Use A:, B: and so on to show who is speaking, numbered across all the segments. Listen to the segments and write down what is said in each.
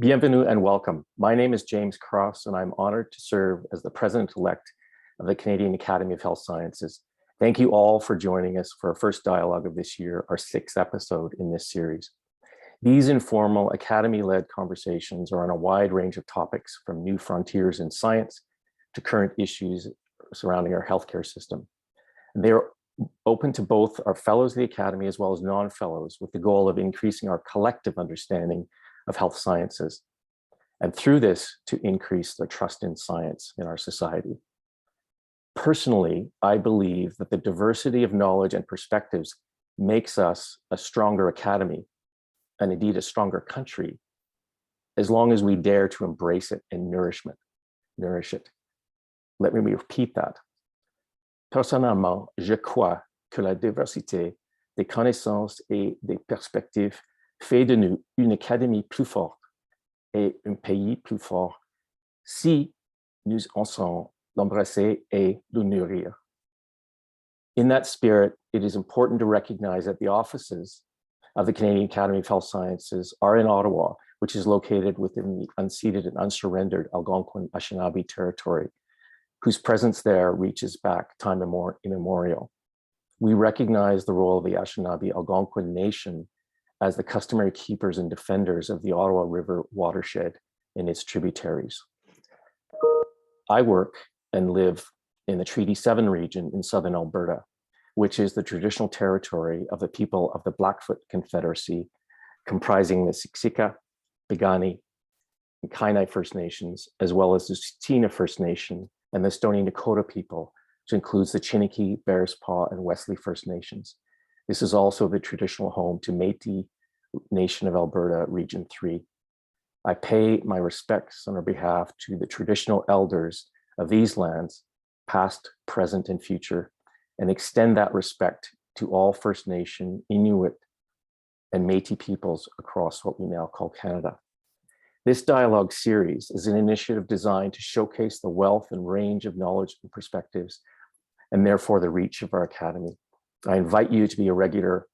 A: Bienvenue and welcome. My name is James Cross, and I'm honored to serve as the President-elect of the Canadian Academy of Health Sciences. Thank you all for joining us for our first dialogue of this year, our sixth episode in this series. These informal Academy-led conversations are on a wide range of topics, from new frontiers in science to current issues surrounding our healthcare system. And they are open to both our fellows of the Academy as well as non-fellows, with the goal of increasing our collective understanding of health sciences, and through this to increase the trust in science in our society. Personally, I believe that the diversity of knowledge and perspectives makes us a stronger Academy, and indeed a stronger country, as long as we dare to embrace it and nourish it. Let me repeat that. Personnellement, je crois que la diversité des connaissances et des perspectives fait de nous une académie plus forte et un pays plus fort si nous osons l'embrasser et le nourrir. In that spirit, it is important to recognize that the offices of the Canadian Academy of Health Sciences are in Ottawa, which is located within the unceded and unsurrendered Algonquin Anishinaabe territory, whose presence there reaches back time immemorial. We recognize the role of the Anishinaabe Algonquin Nation as the customary keepers and defenders of the Ottawa River watershed and its tributaries. I work and live in the Treaty 7 region in southern Alberta, which is the traditional territory of the people of the Blackfoot Confederacy, comprising the Siksika, Piikani, and Kainai First Nations, as well as the Tsuut'ina First Nation and the Stoney Nakoda people, which includes the Chiniki, Bearspaw, and Wesley First Nations. This is also the traditional home to Métis Nation of Alberta, Region 3. I pay my respects on our behalf to the traditional elders of these lands, past, present, and future, and extend that respect to all First Nation, Inuit, and Métis peoples across what we now call Canada. This dialogue series is an initiative designed to showcase the wealth and range of knowledge and perspectives, and therefore the reach of our Academy. I invite you to be a regular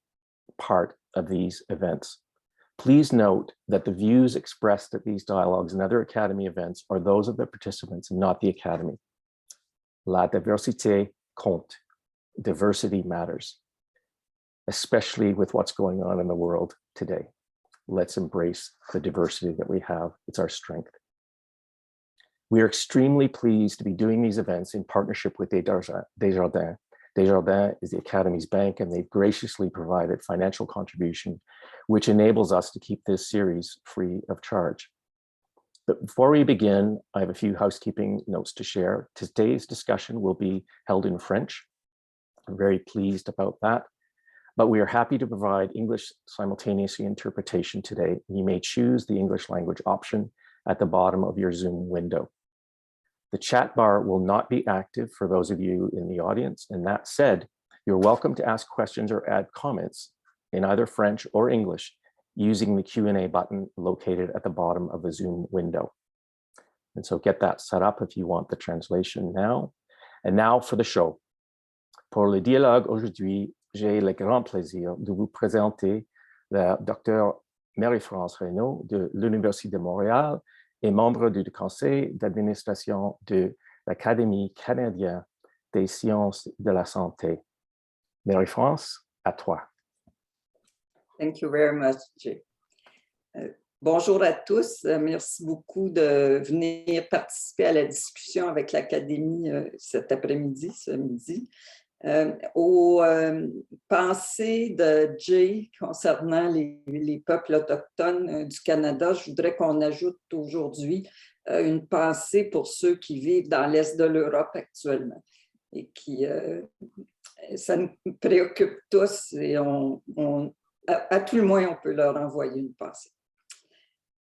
A: part of these events. Please note that the views expressed at these dialogues and other Academy events are those of the participants and not the Academy. La diversité compte. Diversity matters, especially with what's going on in the world today. Let's embrace the diversity that we have. It's our strength. We are extremely pleased to be doing these events in partnership with Desjardins. Desjardins is the Academy's bank, and they've graciously provided financial contribution, which enables us to keep this series free of charge. But before we begin, I have a few housekeeping notes to share. Today's discussion will be held in French. I'm very pleased about that, but we are happy to provide English simultaneous interpretation today. You may choose the English language option at the bottom of your Zoom window. The chat bar will not be active for those of you in the audience, and that said, you're welcome to ask questions or add comments in either French or English using the Q&A button located at the bottom of the Zoom window. And so get that set up if you want the translation now. And now for the show. Pour le dialogue aujourd'hui, j'ai le grand plaisir de vous présenter la Dr. Marie-France Reynaud de l'Université de Montréal et membre du conseil d'administration de l'Académie canadienne des sciences de la santé. Marie-France, à toi.
B: Thank you very much, Jay. Bonjour à tous. Merci beaucoup de venir participer à la discussion avec l'Académie cet après-midi, ce midi. Aux pensées de Jay concernant les peuples autochtones du Canada, je voudrais qu'on ajoute aujourd'hui une pensée pour ceux qui vivent dans l'Est de l'Europe actuellement et qui, ça nous préoccupe tous et à tout le moins, on peut leur envoyer une pensée.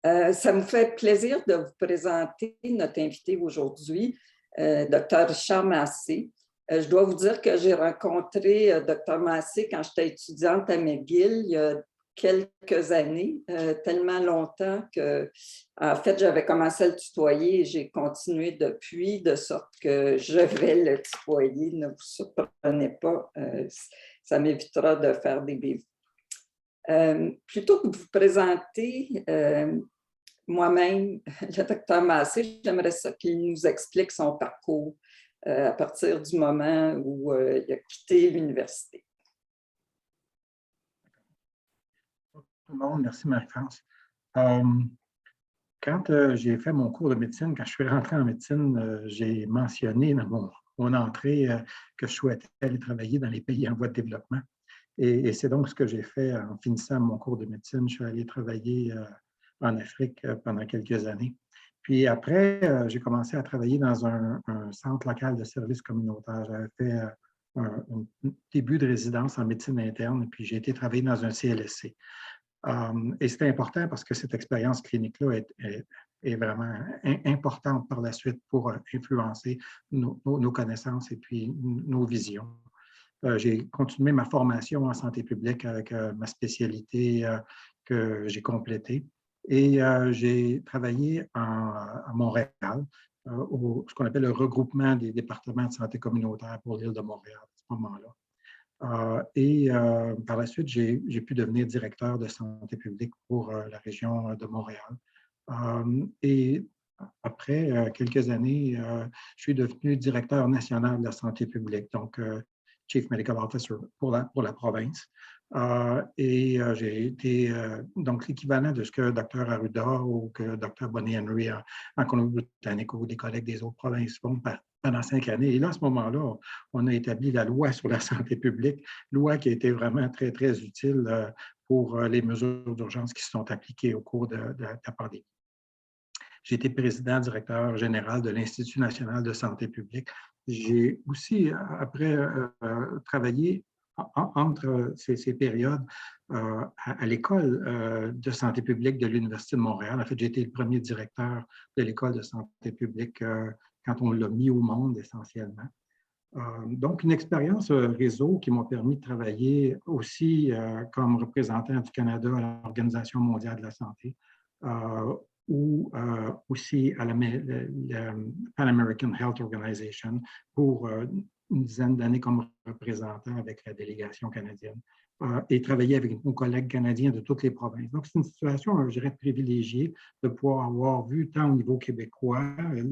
B: Ça me fait plaisir de vous présenter notre invité aujourd'hui, Dr. Richard Massé. Je dois vous dire que j'ai rencontré Dr. Massé quand j'étais étudiante à McGill il y a quelques années, tellement longtemps que, en fait, j'avais commencé à le tutoyer et j'ai continué depuis, de sorte que je vais le tutoyer. Ne vous surprenez pas, ça m'évitera de faire des bévues. Plutôt que de vous présenter moi-même, le docteur Massé, j'aimerais ça qu'il nous explique son parcours à partir du moment où il a quitté l'université.
C: Tout le monde, merci Marie-France. Quand j'ai fait mon cours de médecine, quand je suis rentré en médecine, j'ai mentionné dans mon entrée que je souhaitais aller travailler dans les pays en voie de développement. Et c'est donc ce que j'ai fait en finissant mon cours de médecine. Je suis allé travailler en Afrique pendant quelques années. Puis après, j'ai commencé à travailler dans un centre local de services communautaires. J'avais fait un début de résidence en médecine interne, puis j'ai été travailler dans un CLSC. Et c'était important parce que cette expérience clinique-là est vraiment importante par la suite pour influencer nos connaissances et puis nos visions. J'ai continué ma formation en santé publique avec ma spécialité que j'ai complétée. Et j'ai travaillé à Montréal, ce qu'on appelle le regroupement des départements de santé communautaire pour l'île de Montréal à ce moment-là. Par la suite, j'ai pu devenir directeur de santé publique pour la région de Montréal. Et après quelques années, je suis devenu directeur national de la santé publique, donc Chief Medical Officer pour la province. J'ai été donc l'équivalent de ce que Dr. Arruda ou que Dr. Bonnie Henry en Colombie-Britannique ou des collègues des autres provinces font pendant 5 années. Et là, à ce moment-là, on a établi la loi sur la santé publique, loi qui a été vraiment très, très utile pour les mesures d'urgence qui se sont appliquées au cours de la pandémie. J'ai été président directeur général de l'Institut national de santé publique. J'ai aussi, après, travaillé entre ces périodes à l'école de santé publique de l'Université de Montréal. En fait, j'ai été le premier directeur de l'école de santé publique quand on l'a mis au monde essentiellement. Donc, une expérience réseau qui m'a permis de travailler aussi comme représentant du Canada à l'Organisation mondiale de la santé, ou aussi à la Pan American Health Organization pour une dizaine d'années comme représentant avec la délégation canadienne et travailler avec nos collègues canadiens de toutes les provinces. Donc, c'est une situation, je dirais, privilégiée de pouvoir avoir vu tant au niveau québécois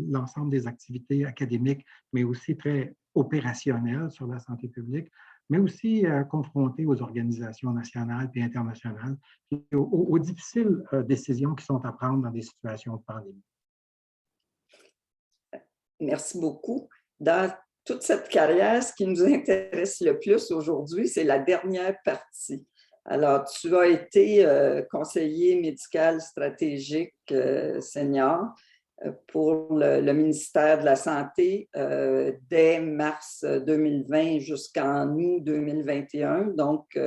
C: l'ensemble des activités académiques, mais aussi très opérationnelles sur la santé publique, mais aussi confronté aux organisations nationales et internationales, et aux difficiles décisions qui sont à prendre dans des situations de pandémie.
B: Merci beaucoup. Dans toute cette carrière, ce qui nous intéresse le plus aujourd'hui, c'est la dernière partie. Alors, tu as été conseiller médical stratégique senior pour le ministère de la Santé dès mars 2020 jusqu'en août 2021, donc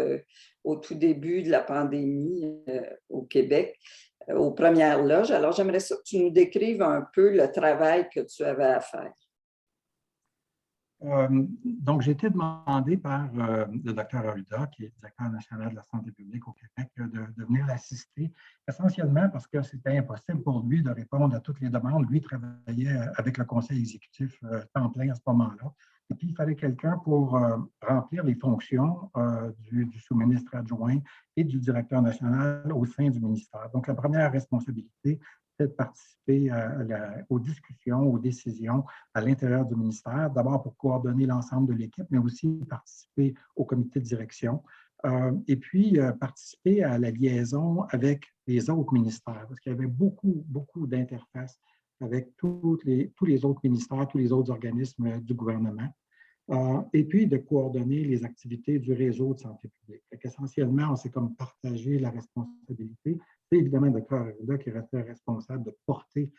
B: au tout début de la pandémie au Québec, aux premières loges. Alors, j'aimerais ça que tu nous décrives un peu le travail que tu avais à faire.
C: Donc, j'ai été demandé par le docteur Arruda, qui est directeur national de la santé publique au Québec, de venir l'assister, essentiellement parce que c'était impossible pour lui de répondre à toutes les demandes. Lui travaillait avec le conseil exécutif temps plein à ce moment-là. Et puis, il fallait quelqu'un pour remplir les fonctions du sous-ministre adjoint et du directeur national au sein du ministère. Donc, la première responsabilité, c'est de participer aux discussions, aux décisions à l'intérieur du ministère, d'abord pour coordonner l'ensemble de l'équipe, mais aussi participer au comité de direction et puis participer à la liaison avec les autres ministères, parce qu'il y avait beaucoup, beaucoup d'interfaces avec tous les autres ministères, tous les autres organismes du gouvernement. Et puis de coordonner les activités du réseau de santé publique. Essentiellement, on s'est comme partagé la responsabilité. C'est évidemment le docteur Arruda qui restait responsable de porter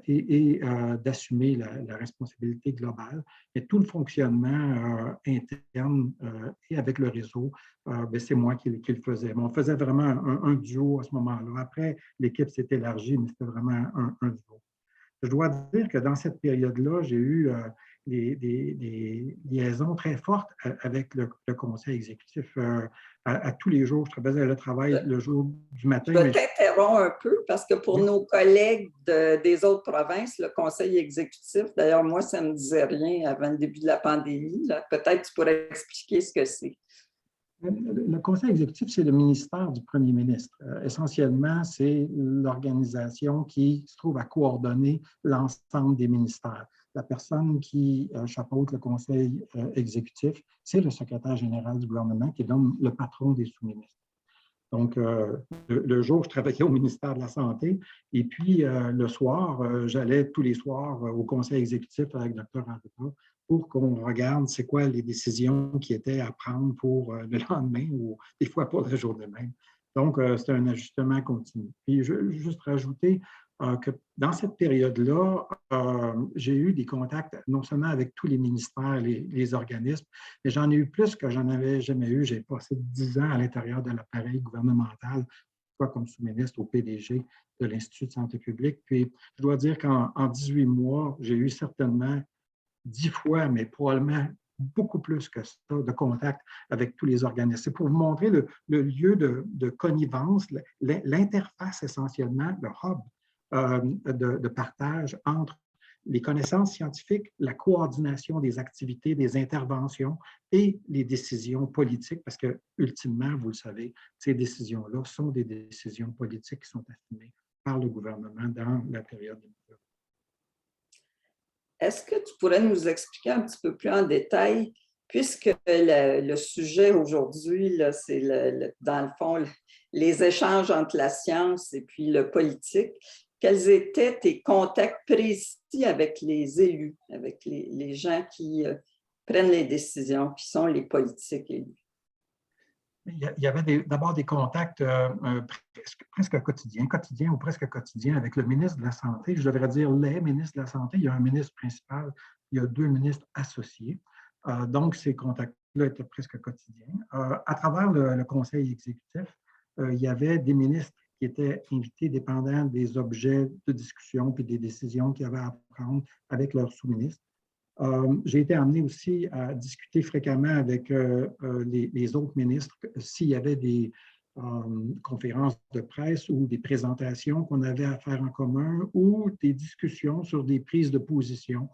C: et d'assumer la responsabilité globale. Mais tout le fonctionnement interne et avec le réseau, c'est moi qui le faisais. Mais on faisait vraiment un duo à ce moment-là. Après, l'équipe s'est élargie, mais c'était vraiment un duo. Je dois dire que dans cette période-là, j'ai eu des liaisons très fortes avec le conseil exécutif à tous les jours. Je faisais le travail le jour du matin.
B: Je t'interromps un peu parce que pour nos collègues des autres provinces, le conseil exécutif, d'ailleurs, moi, ça ne me disait rien avant le début de la pandémie. Peut-être que tu pourrais expliquer ce que c'est.
C: Le conseil exécutif, c'est le ministère du premier ministre. Essentiellement, c'est l'organisation qui se trouve à coordonner l'ensemble des ministères. La personne qui chapeaute le conseil exécutif, c'est le secrétaire général du gouvernement qui est donc le patron des sous-ministres. Donc, le jour, je travaillais au ministère de la Santé et puis le soir, j'allais tous les soirs au conseil exécutif avec Dr. Arruda pour qu'on regarde c'est quoi les décisions qui étaient à prendre pour le lendemain ou des fois pour la journée même. Donc, c'est un ajustement continu. Puis, je veux juste rajouter que dans cette période-là, j'ai eu des contacts non seulement avec tous les ministères, les organismes, mais j'en ai eu plus que j'en avais jamais eu. J'ai passé 10 ans à l'intérieur de l'appareil gouvernemental, soit comme sous-ministre au PDG de l'Institut de santé publique. Puis, je dois dire qu'en 18 mois, j'ai eu certainement 10 fois, mais probablement beaucoup plus que ça, de contact avec tous les organismes. C'est pour vous montrer le lieu de connivence, l'interface essentiellement, le hub de partage entre les connaissances scientifiques, la coordination des activités, des interventions et les décisions politiques, parce que, ultimement, vous le savez, ces décisions-là sont des décisions politiques qui sont assumées par le gouvernement dans la période de mesure.
B: Est-ce que tu pourrais nous expliquer un petit peu plus en détail, puisque le sujet aujourd'hui, c'est dans le fond les échanges entre la science et puis le politique, quels étaient tes contacts précis avec les élus, avec les gens qui prennent les décisions, qui sont les politiques élus?
C: Il y avait d'abord des contacts presque quotidiens ou presque quotidiens avec le ministre de la Santé. Je devrais dire les ministres de la Santé. Il y a un ministre principal, il y a 2 ministres associés. Donc, ces contacts-là étaient presque quotidiens. À travers le conseil exécutif, il y avait des ministres qui étaient invités dépendant des objets de discussion puis des décisions qu'ils avaient à prendre avec leurs sous-ministres. J'ai été amené aussi à discuter fréquemment avec les autres ministres s'il y avait des conférences de presse ou des présentations qu'on avait à faire en commun ou des discussions sur des prises de position,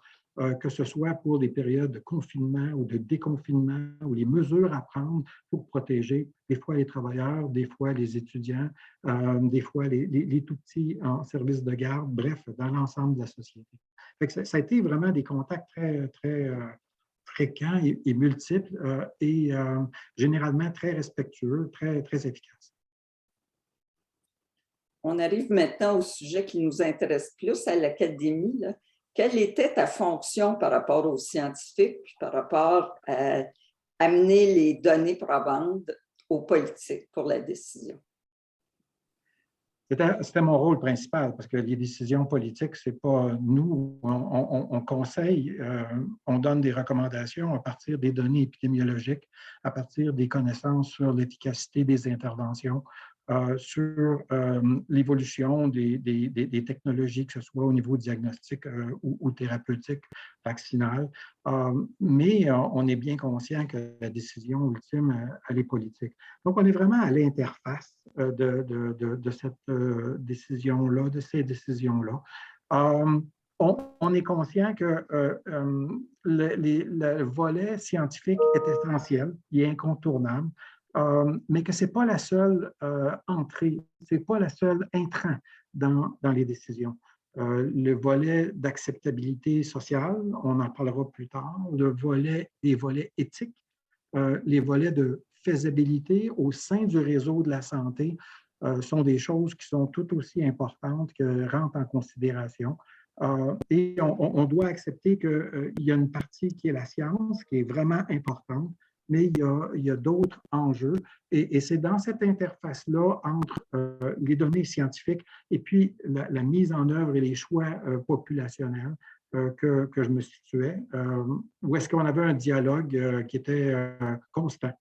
C: que ce soit pour des périodes de confinement ou de déconfinement ou les mesures à prendre pour protéger des fois les travailleurs, des fois les étudiants, des fois les tout-petits en service de garde, bref, dans l'ensemble de la société. Ça a été vraiment des contacts très, très fréquents et multiples et généralement très respectueux, très, très efficaces.
B: On arrive maintenant au sujet qui nous intéresse plus à l'Académie. Quelle était ta fonction par rapport aux scientifiques, puis par rapport à amener les données probantes aux politiques pour la décision?
C: C'était mon rôle principal parce que les décisions politiques, ce n'est pas nous. On conseille, on donne des recommandations à partir des données épidémiologiques, à partir des connaissances sur l'efficacité des interventions, sur l'évolution des technologies, que ce soit au niveau diagnostique ou thérapeutique, vaccinal. Mais on est bien conscient que la décision ultime, elle est politique. Donc, on est vraiment à l'interface de cette décision-là, de ces décisions-là. On est conscient que le volet scientifique est essentiel, il est incontournable, mais que ce n'est pas la seule entrée, ce n'est pas la seule intrant dans les décisions. Le volet d'acceptabilité sociale, on en parlera plus tard, les volets éthiques, les volets de faisabilité au sein du réseau de la santé sont des choses qui sont tout aussi importantes que rentrent en considération. Et on doit accepter qu'il y a une partie qui est la science, qui est vraiment importante, mais il y a d'autres enjeux. Et c'est dans cette interface-là entre les données scientifiques et puis la mise en œuvre et les choix populationnels que je me situais, où est-ce qu'on avait un dialogue qui était constant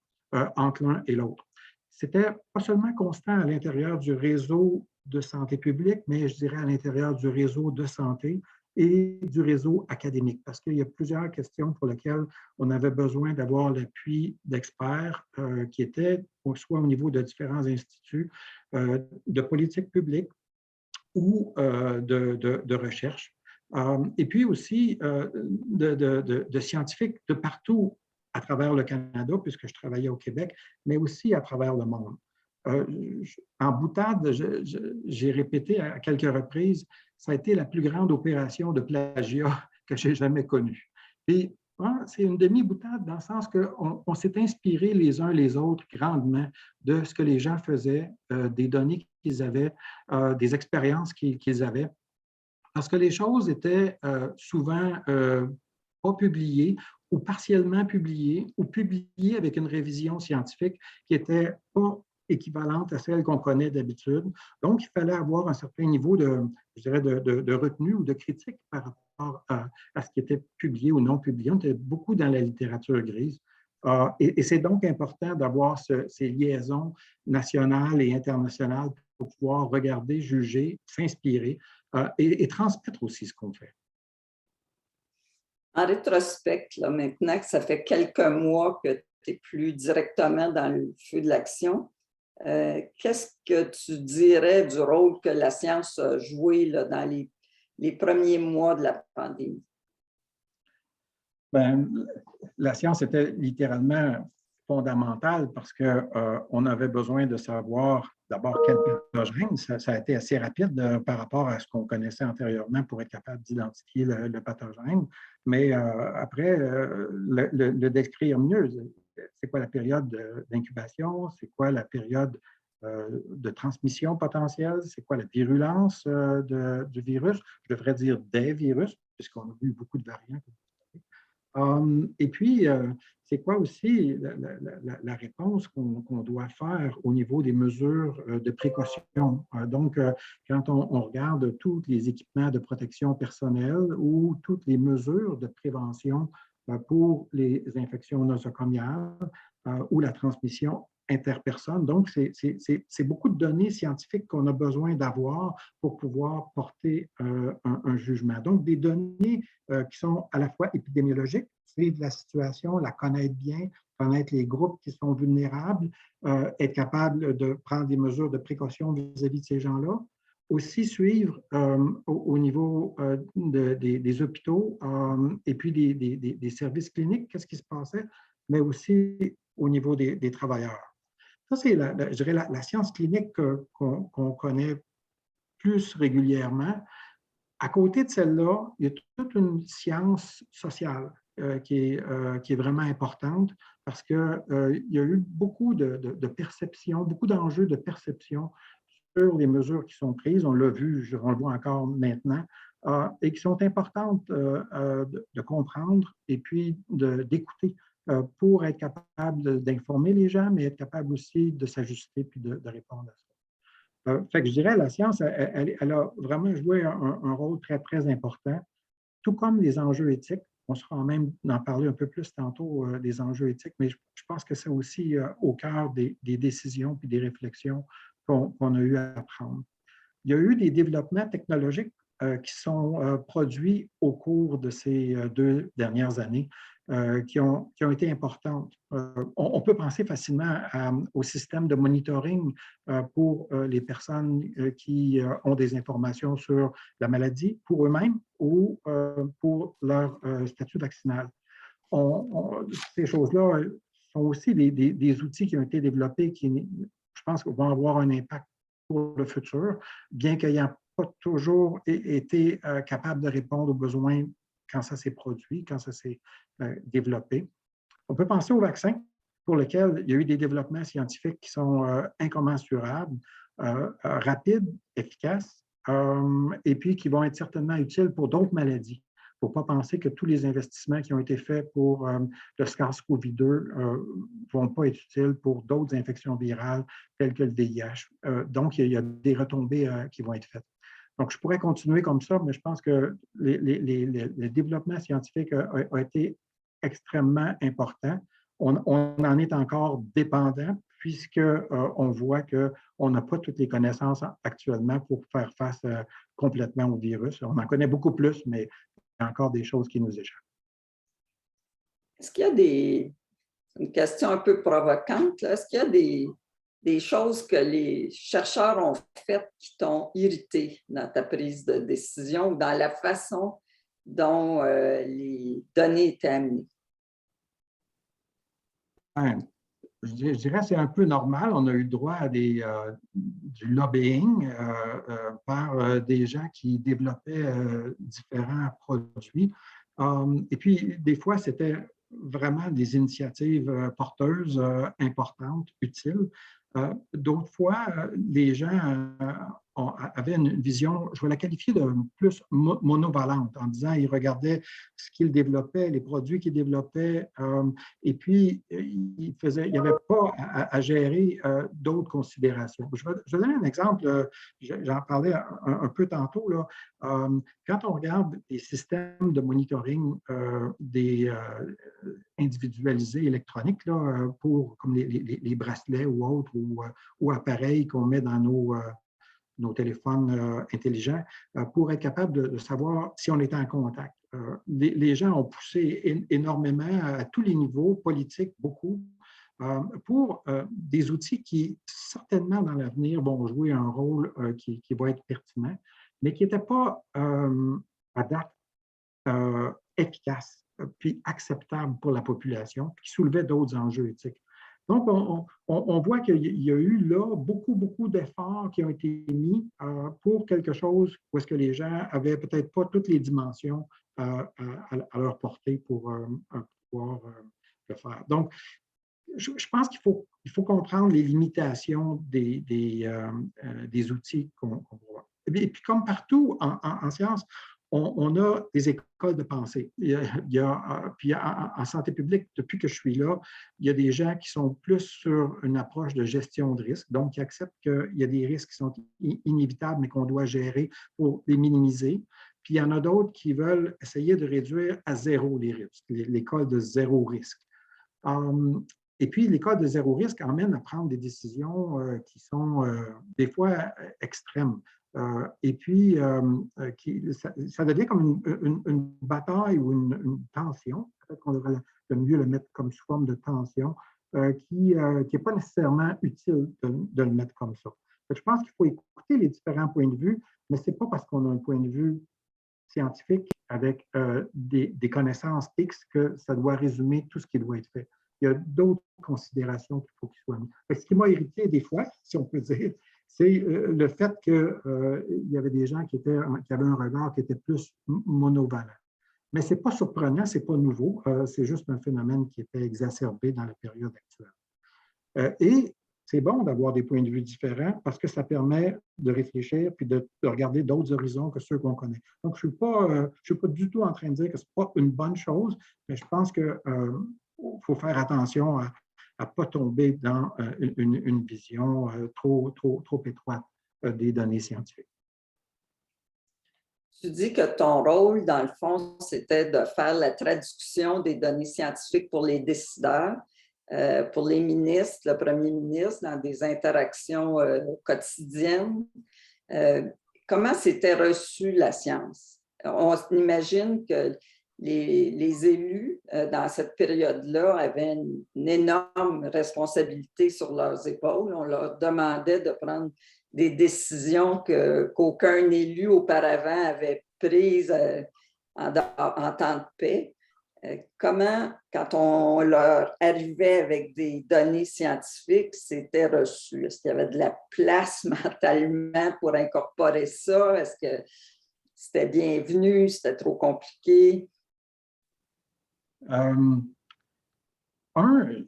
C: entre l'un et l'autre. C'était pas seulement constant à l'intérieur du réseau de santé publique, mais je dirais à l'intérieur du réseau de santé et du réseau académique, parce qu'il y a plusieurs questions pour lesquelles on avait besoin d'avoir l'appui d'experts qui étaient soit au niveau de différents instituts de politique publique ou de recherche. Et puis aussi de scientifiques de partout à travers le Canada, puisque je travaillais au Québec, mais aussi à travers le monde. En boutade, j'ai répété à quelques reprises, ça a été la plus grande opération de plagiat que j'ai jamais connue. Et c'est une demi-boutade dans le sens qu'on s'est inspiré les uns les autres grandement de ce que les gens faisaient, des données qu'ils avaient, des expériences qu'ils avaient, parce que les choses étaient souvent pas publiées ou partiellement publiées ou publiées avec une révision scientifique qui n'était pas équivalente à celle qu'on connaît d'habitude. Donc, il fallait avoir un certain niveau je dirais, de retenue ou de critique par rapport à ce qui était publié ou non publié. On était beaucoup dans la littérature grise. Et c'est donc important d'avoir ces liaisons nationales et internationales pour pouvoir regarder, juger, s'inspirer et transmettre aussi ce qu'on fait.
B: En rétrospect, là, maintenant que ça fait quelques mois que tu n'es plus directement dans le feu de l'action, qu'est-ce que tu dirais du rôle que la science a joué là, dans les premiers mois de la pandémie?
C: Ben, la science était littéralement fondamentale parce qu'on avait besoin de savoir d'abord quel pathogène. Ça a été assez rapide par rapport à ce qu'on connaissait antérieurement pour être capable d'identifier le pathogène. Mais après, le décrire mieux, c'est quoi la période d'incubation, c'est quoi la période de transmission potentielle, c'est quoi la virulence du virus, je devrais dire des virus, puisqu'on a vu beaucoup de variants. Et puis, c'est quoi aussi la réponse qu'on doit faire au niveau des mesures de précaution? Donc, quand on regarde tous les équipements de protection personnelle ou toutes les mesures de prévention pour les infections nosocomiales ou la transmission interpersonne. Donc, c'est beaucoup de données scientifiques qu'on a besoin d'avoir pour pouvoir porter un jugement. Donc, des données qui sont à la fois épidémiologiques, suivre la situation, la connaître bien, connaître les groupes qui sont vulnérables, être capable de prendre des mesures de précaution vis-à-vis de ces gens-là. Aussi suivre au niveau des hôpitaux et puis des services cliniques, qu'est-ce qui se passait, mais aussi au niveau des travailleurs. Ça, c'est, je dirais, la science clinique qu'on connaît plus régulièrement. À côté de celle-là, il y a toute une science sociale qui est vraiment importante parce qu'il y a eu beaucoup de perceptions, beaucoup d'enjeux de perception sur les mesures qui sont prises. On l'a vu, on le voit encore maintenant, et qui sont importantes de comprendre et puis d'écouter pour être capable d'informer les gens, mais être capable aussi de s'ajuster puis de répondre à ça. Fait que je dirais la science, elle a vraiment joué un rôle très, très important, tout comme les enjeux éthiques. On sera même d'en parler un peu plus tantôt des enjeux éthiques, mais je pense que c'est aussi au cœur des décisions puis des réflexions qu'on a eu à prendre. Il y a eu des développements technologiques qui sont produits au cours de ces 2 dernières années qui ont été importantes. On peut penser facilement au système de monitoring pour les personnes qui ont des informations sur la maladie pour eux-mêmes ou pour leur statut vaccinal. Ces choses-là sont aussi des outils qui ont été développés qui, je pense, vont avoir un impact pour le futur, bien qu'ayant pas toujours été capable de répondre aux besoins quand ça s'est produit, quand ça s'est développé. On peut penser aux vaccins pour lesquels il y a eu des développements scientifiques qui sont incommensurables, rapides, efficaces, et puis qui vont être certainement utiles pour d'autres maladies. Il ne faut pas penser que tous les investissements qui ont été faits pour le SARS-CoV-2 ne vont pas être utiles pour d'autres infections virales telles que le VIH. Donc, il y a des retombées qui vont être faites. Donc, je pourrais continuer comme ça, mais je pense que les développements scientifiques ont été extrêmement importants. On en est encore dépendant puisqu'on voit qu'on n'a pas toutes les connaissances actuellement pour faire face complètement au virus. On en connaît beaucoup plus, mais il y a encore des choses qui nous échappent.
B: Est-ce qu'il y a une question un peu provocante, est-ce qu'il y a des choses que les chercheurs ont faites qui t'ont irrité dans ta prise de décision ou dans la façon dont les données étaient amenées?
C: je dirais que c'est un peu normal. On a eu droit à du lobbying par des gens qui développaient différents produits. Et puis, des fois, c'était vraiment des initiatives porteuses, importantes, utiles. D'autres fois, les gens avaient une vision, je vais la qualifier de plus monovalente, en disant qu'ils regardaient ce qu'ils développaient, les produits qu'ils développaient, et puis il n'y avait pas à gérer d'autres considérations. Je vais donner un exemple, j'en parlais un peu tantôt, là. Quand on regarde les systèmes de monitoring individualisés électroniques, là, comme les bracelets ou autres, ou appareils qu'on met dans nos téléphones intelligents, pour être capable de savoir si on était en contact. Les gens ont poussé énormément à tous les niveaux, politiques, beaucoup, pour des outils qui, certainement dans l'avenir, vont jouer un rôle qui va être pertinent, mais qui n'étaient pas à date efficaces, puis acceptables pour la population, puis qui soulevaient d'autres enjeux éthiques. Donc, on voit qu'il y a eu là beaucoup d'efforts qui ont été mis pour quelque chose où est-ce que les gens n'avaient peut-être pas toutes les dimensions à leur portée pour pouvoir le faire. Donc, je pense qu'il faut comprendre les limitations des outils qu'on voit. Et puis, comme partout en sciences, on a des écoles de pensée. Puis en santé publique, depuis que je suis là, il y a des gens qui sont plus sur une approche de gestion de risque, donc qui acceptent qu'il y a des risques qui sont inévitables, mais qu'on doit gérer pour les minimiser. Puis il y en a d'autres qui veulent essayer de réduire à zéro les risques, l'école de zéro risque. Et puis, l'école de zéro risque emmène à prendre des décisions qui sont des fois extrêmes. Et puis, ça devient comme une bataille ou une tension. Peut-être qu'on devrait mieux le mettre comme sous forme de tension, qui n'est pas nécessairement utile de le mettre comme ça. Je pense qu'il faut écouter les différents points de vue, mais ce n'est pas parce qu'on a un point de vue scientifique avec des connaissances X que ça doit résumer tout ce qui doit être fait. Il y a d'autres considérations qu'il faut qu'ils soient mis. Ce qui m'a irrité des fois, si on peut dire, c'est le fait qu'il y avait des gens qui avaient un regard qui était plus monovalent. Mais ce n'est pas surprenant, ce n'est pas nouveau, c'est juste un phénomène qui était exacerbé dans la période actuelle. Et c'est bon d'avoir des points de vue différents parce que ça permet de réfléchir puis de regarder d'autres horizons que ceux qu'on connaît. Donc, je ne suis pas du tout en train de dire que ce n'est pas une bonne chose, mais je pense qu'il faut faire attention à ne pas tomber dans une vision trop étroite des données scientifiques.
B: Tu dis que ton rôle, dans le fond, c'était de faire la traduction des données scientifiques pour les décideurs, pour les ministres, le premier ministre, dans des interactions quotidiennes. Comment s'était reçue la science? On imagine que les élus, dans cette période-là, avaient une énorme responsabilité sur leurs épaules. On leur demandait de prendre des décisions qu'aucun élu auparavant avait prises en temps de paix. Comment, quand on leur arrivait avec des données scientifiques, c'était reçu? Est-ce qu'il y avait de la place mentalement pour incorporer ça? Est-ce que c'était bienvenu? C'était trop compliqué?
C: Il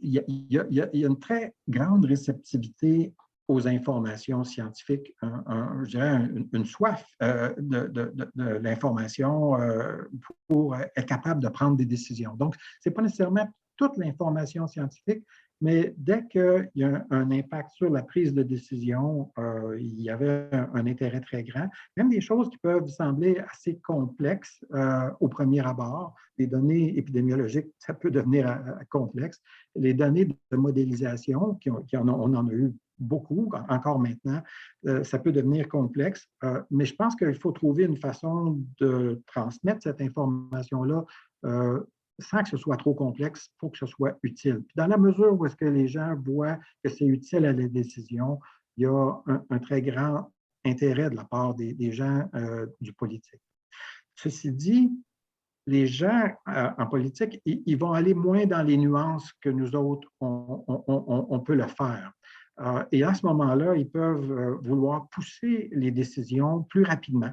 C: y a une très grande réceptivité aux informations scientifiques, je dirais une soif de l'information pour être capable de prendre des décisions. Donc, ce n'est pas nécessairement toute l'information scientifique, mais dès qu'il y a un impact sur la prise de décision, il y avait un intérêt très grand. Même des choses qui peuvent sembler assez complexes au premier abord, les données épidémiologiques, ça peut devenir complexe. Les données de modélisation, on en a eu beaucoup, encore maintenant, ça peut devenir complexe, mais je pense qu'il faut trouver une façon de transmettre cette information-là sans que ce soit trop complexe, il faut que ce soit utile. Puis dans la mesure où est-ce que les gens voient que c'est utile à la décision, il y a un très grand intérêt de la part des gens du politique. Ceci dit, les gens en politique, ils vont aller moins dans les nuances que nous autres, on peut le faire. Et à ce moment-là, ils peuvent vouloir pousser les décisions plus rapidement.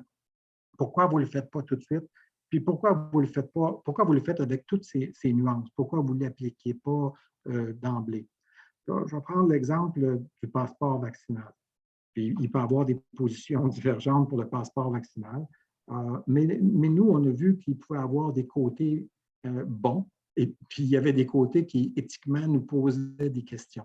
C: Pourquoi vous ne le faites pas tout de suite? Puis pourquoi vous le faites pas, pourquoi vous le faites avec toutes ces nuances? Pourquoi vous ne l'appliquez pas d'emblée? Je vais prendre l'exemple du passeport vaccinal. Puis, il peut y avoir des positions divergentes pour le passeport vaccinal. Mais nous, on a vu qu'il pouvait y avoir des côtés bons et puis il y avait des côtés qui, éthiquement, nous posaient des questions.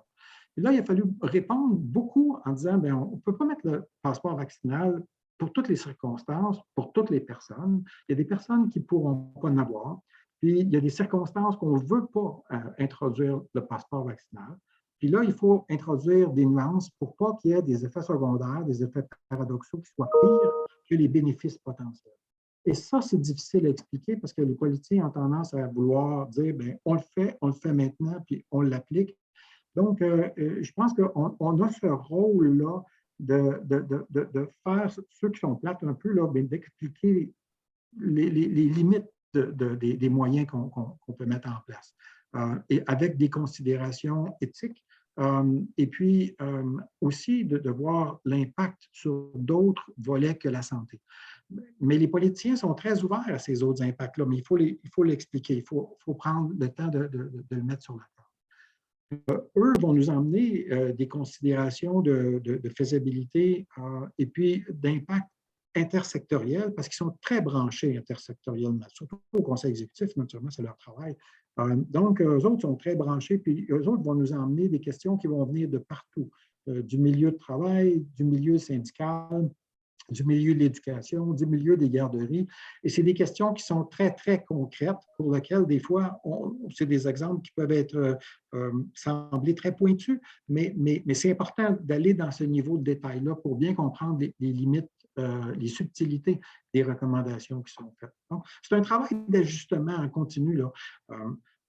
C: Et là, il a fallu répondre beaucoup en disant, bien, on ne peut pas mettre le passeport vaccinal pour toutes les circonstances, pour toutes les personnes. Il y a des personnes qui ne pourront pas en avoir. Puis, il y a des circonstances qu'on ne veut pas introduire le passeport vaccinal. Puis là, il faut introduire des nuances pour pas qu'il y ait des effets secondaires, des effets paradoxaux qui soient pires que les bénéfices potentiels. Et ça, c'est difficile à expliquer parce que les politiciens ont tendance à vouloir dire, bien, on le fait maintenant, puis on l'applique. Donc, je pense qu'on a ce rôle-là de faire ceux qui sont plates un peu, d'expliquer les limites des moyens qu'on peut mettre en place. Et avec des considérations éthiques, et puis aussi de voir l'impact sur d'autres volets que la santé. Mais les politiciens sont très ouverts à ces autres impacts-là, mais il faut l'expliquer, il faut prendre le temps de le mettre sur la table. Eux vont nous emmener des considérations de faisabilité et puis d'impact intersectoriel, parce qu'ils sont très branchés intersectoriellement, surtout au conseil exécutif, naturellement, c'est leur travail. Donc, eux autres sont très branchés, puis eux autres vont nous emmener des questions qui vont venir de partout, du milieu de travail, du milieu syndical, du milieu de l'éducation, du milieu des garderies. Et c'est des questions qui sont très, très concrètes, pour lesquelles, des fois, c'est des exemples qui peuvent être sembler très pointus, mais c'est important d'aller dans ce niveau de détail-là pour bien comprendre les limites, les subtilités des recommandations qui sont faites. Donc, c'est un travail d'ajustement en continu, là.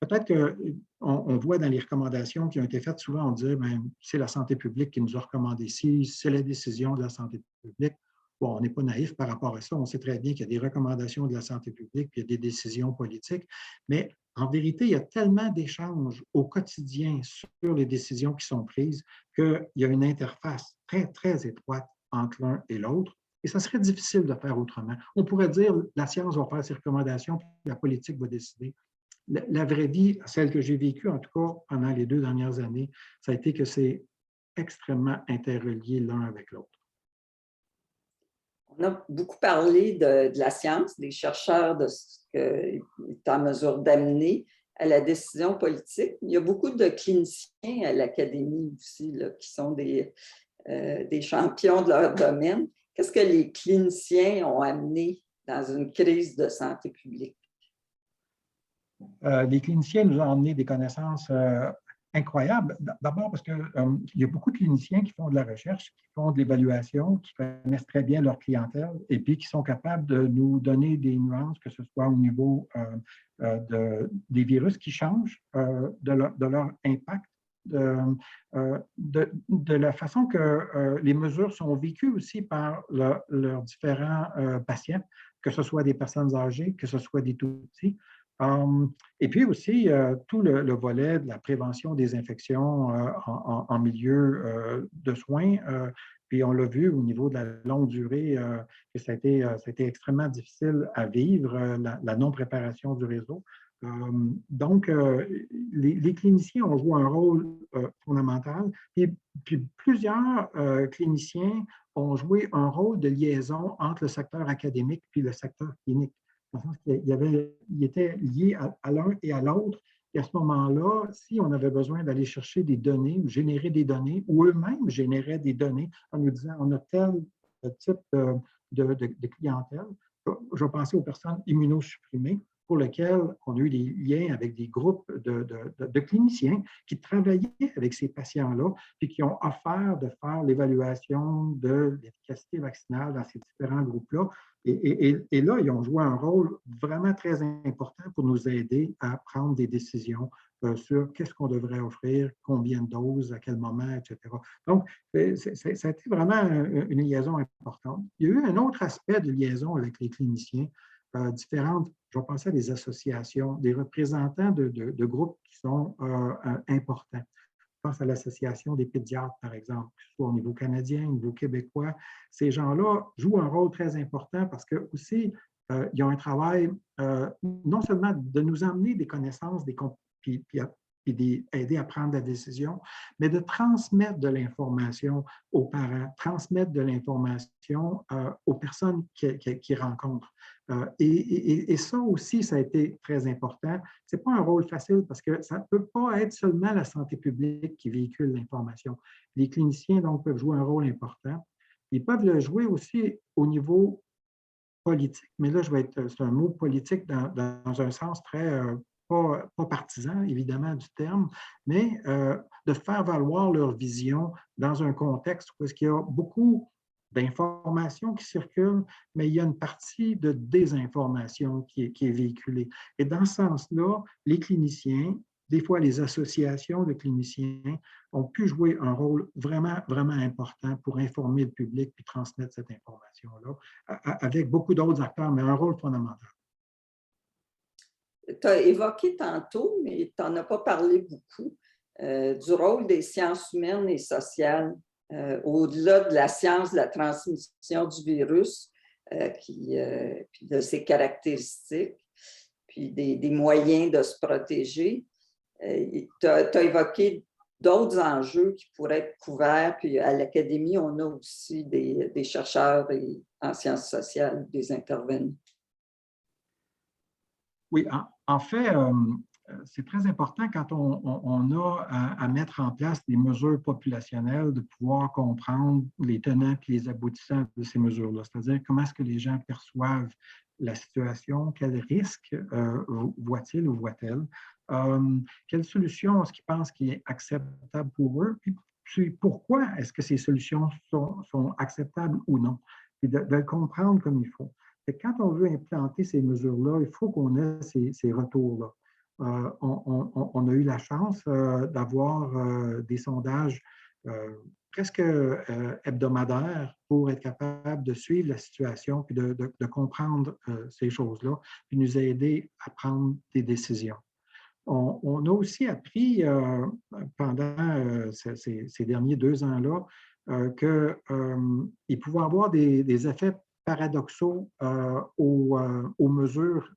C: Peut-être qu'on voit dans les recommandations qui ont été faites, souvent on dit, c'est la santé publique qui nous a recommandé ci, c'est la décision de la santé publique. Bon, on n'est pas naïf par rapport à ça. On sait très bien qu'il y a des recommandations de la santé publique, puis il y a des décisions politiques. Mais en vérité, il y a tellement d'échanges au quotidien sur les décisions qui sont prises qu'il y a une interface très, très étroite entre l'un et l'autre. Et ça serait difficile de faire autrement. On pourrait dire, la science va faire ses recommandations, puis la politique va décider. La vraie vie, celle que j'ai vécue, en tout cas pendant les 2 dernières années, ça a été que c'est extrêmement interrelié l'un avec l'autre.
B: On a beaucoup parlé de la science, des chercheurs, de ce qu'ils sont en mesure d'amener à la décision politique. Il y a beaucoup de cliniciens à l'Académie aussi là, qui sont des champions de leur domaine. Qu'est-ce que les cliniciens ont amené dans une crise de santé publique?
C: Les cliniciens nous ont amené des connaissances incroyables. D'abord parce qu'il y a beaucoup de cliniciens qui font de la recherche, qui font de l'évaluation, qui connaissent très bien leur clientèle et puis qui sont capables de nous donner des nuances, que ce soit au niveau des virus qui changent, de leur impact, de la façon que les mesures sont vécues aussi par leurs différents patients, que ce soit des personnes âgées, que ce soit des tout-petits. Et puis aussi, tout le volet de la prévention des infections en milieu de soins. Puis on l'a vu au niveau de la longue durée, que ça a été extrêmement difficile à vivre, la non-préparation du réseau. Donc, les cliniciens ont joué un rôle fondamental. Puis plusieurs cliniciens ont joué un rôle de liaison entre le secteur académique puis le secteur clinique. Dans le sens qu'il était lié à l'un et à l'autre. Et à ce moment-là, si on avait besoin d'aller chercher des données ou générer des données, ou eux-mêmes généraient des données en nous disant on a tel type de clientèle, je vais penser aux personnes immunosupprimées pour lesquelles on a eu des liens avec des groupes de cliniciens qui travaillaient avec ces patients-là et qui ont offert de faire l'évaluation de l'efficacité vaccinale dans ces différents groupes-là. Et là, ils ont joué un rôle vraiment très important pour nous aider à prendre des décisions sur qu'est-ce qu'on devrait offrir, combien de doses, à quel moment, etc. Donc, ça a été vraiment une liaison importante. Il y a eu un autre aspect de liaison avec les cliniciens différentes, je vais penser à des associations, des représentants de groupes qui sont importants. Je pense à l'Association des pédiatres, par exemple, que ce soit au niveau canadien, au niveau québécois. Ces gens-là jouent un rôle très important parce que aussi, ils ont un travail non seulement de nous emmener des connaissances, puis d'aider à prendre la décision, mais de transmettre de l'information aux parents, transmettre de l'information aux personnes qu'ils rencontrent. Et ça aussi, ça a été très important. Ce n'est pas un rôle facile parce que ça ne peut pas être seulement la santé publique qui véhicule l'information. Les cliniciens, donc, peuvent jouer un rôle important. Ils peuvent le jouer aussi au niveau politique, mais là, c'est un mot politique dans un sens très, pas partisan, évidemment, du terme, mais de faire valoir leur vision dans un contexte où il y a beaucoup d'informations qui circulent, mais il y a une partie de désinformation qui est véhiculée. Et dans ce sens-là, les cliniciens, des fois les associations de cliniciens, ont pu jouer un rôle vraiment, vraiment important pour informer le public puis transmettre cette information-là, avec beaucoup d'autres acteurs, mais un rôle fondamental.
B: Tu as évoqué tantôt, mais tu n'en as pas parlé beaucoup, du rôle des sciences humaines et sociales, au-delà de la science de la transmission du virus, puis de ses caractéristiques, puis des moyens de se protéger. Tu as évoqué d'autres enjeux qui pourraient être couverts, puis à l'Académie, on a aussi des chercheurs en sciences sociales, des intervenants.
C: Oui, en fait, c'est très important quand on a à mettre en place des mesures populationnelles de pouvoir comprendre les tenants et les aboutissants de ces mesures-là. C'est-à-dire comment est-ce que les gens perçoivent la situation, quels risques voient-ils ou voient-elles, quelles solutions est-ce qu'ils pensent qui est acceptable pour eux, puis pourquoi est-ce que ces solutions sont acceptables ou non, puis de le comprendre comme il faut. Et quand on veut implanter ces mesures-là, il faut qu'on ait ces retours-là. On a eu la chance d'avoir des sondages presque hebdomadaires pour être capable de suivre la situation puis de comprendre ces choses-là, puis nous aider à prendre des décisions. On a aussi appris pendant ces derniers 2 ans-là qu'il pouvait y avoir des effets paradoxaux aux mesures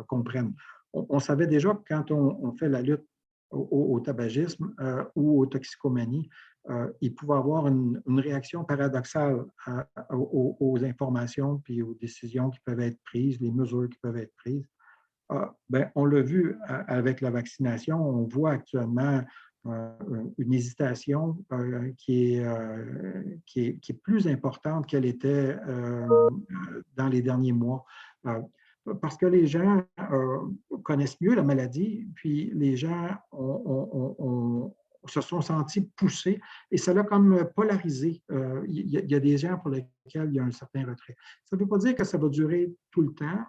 C: qu'on prenne. On savait déjà que quand on fait la lutte au tabagisme ou aux toxicomanies, il pouvait y avoir une réaction paradoxale aux informations puis aux décisions qui peuvent être prises, les mesures qui peuvent être prises. On l'a vu avec la vaccination, on voit actuellement une hésitation qui est plus importante qu'elle était dans les derniers mois. Parce que les gens connaissent mieux la maladie, puis les gens se sont sentis poussés et ça l'a comme polarisé. Il y a des gens pour lesquels il y a un certain retrait. Ça ne veut pas dire que ça va durer tout le temps,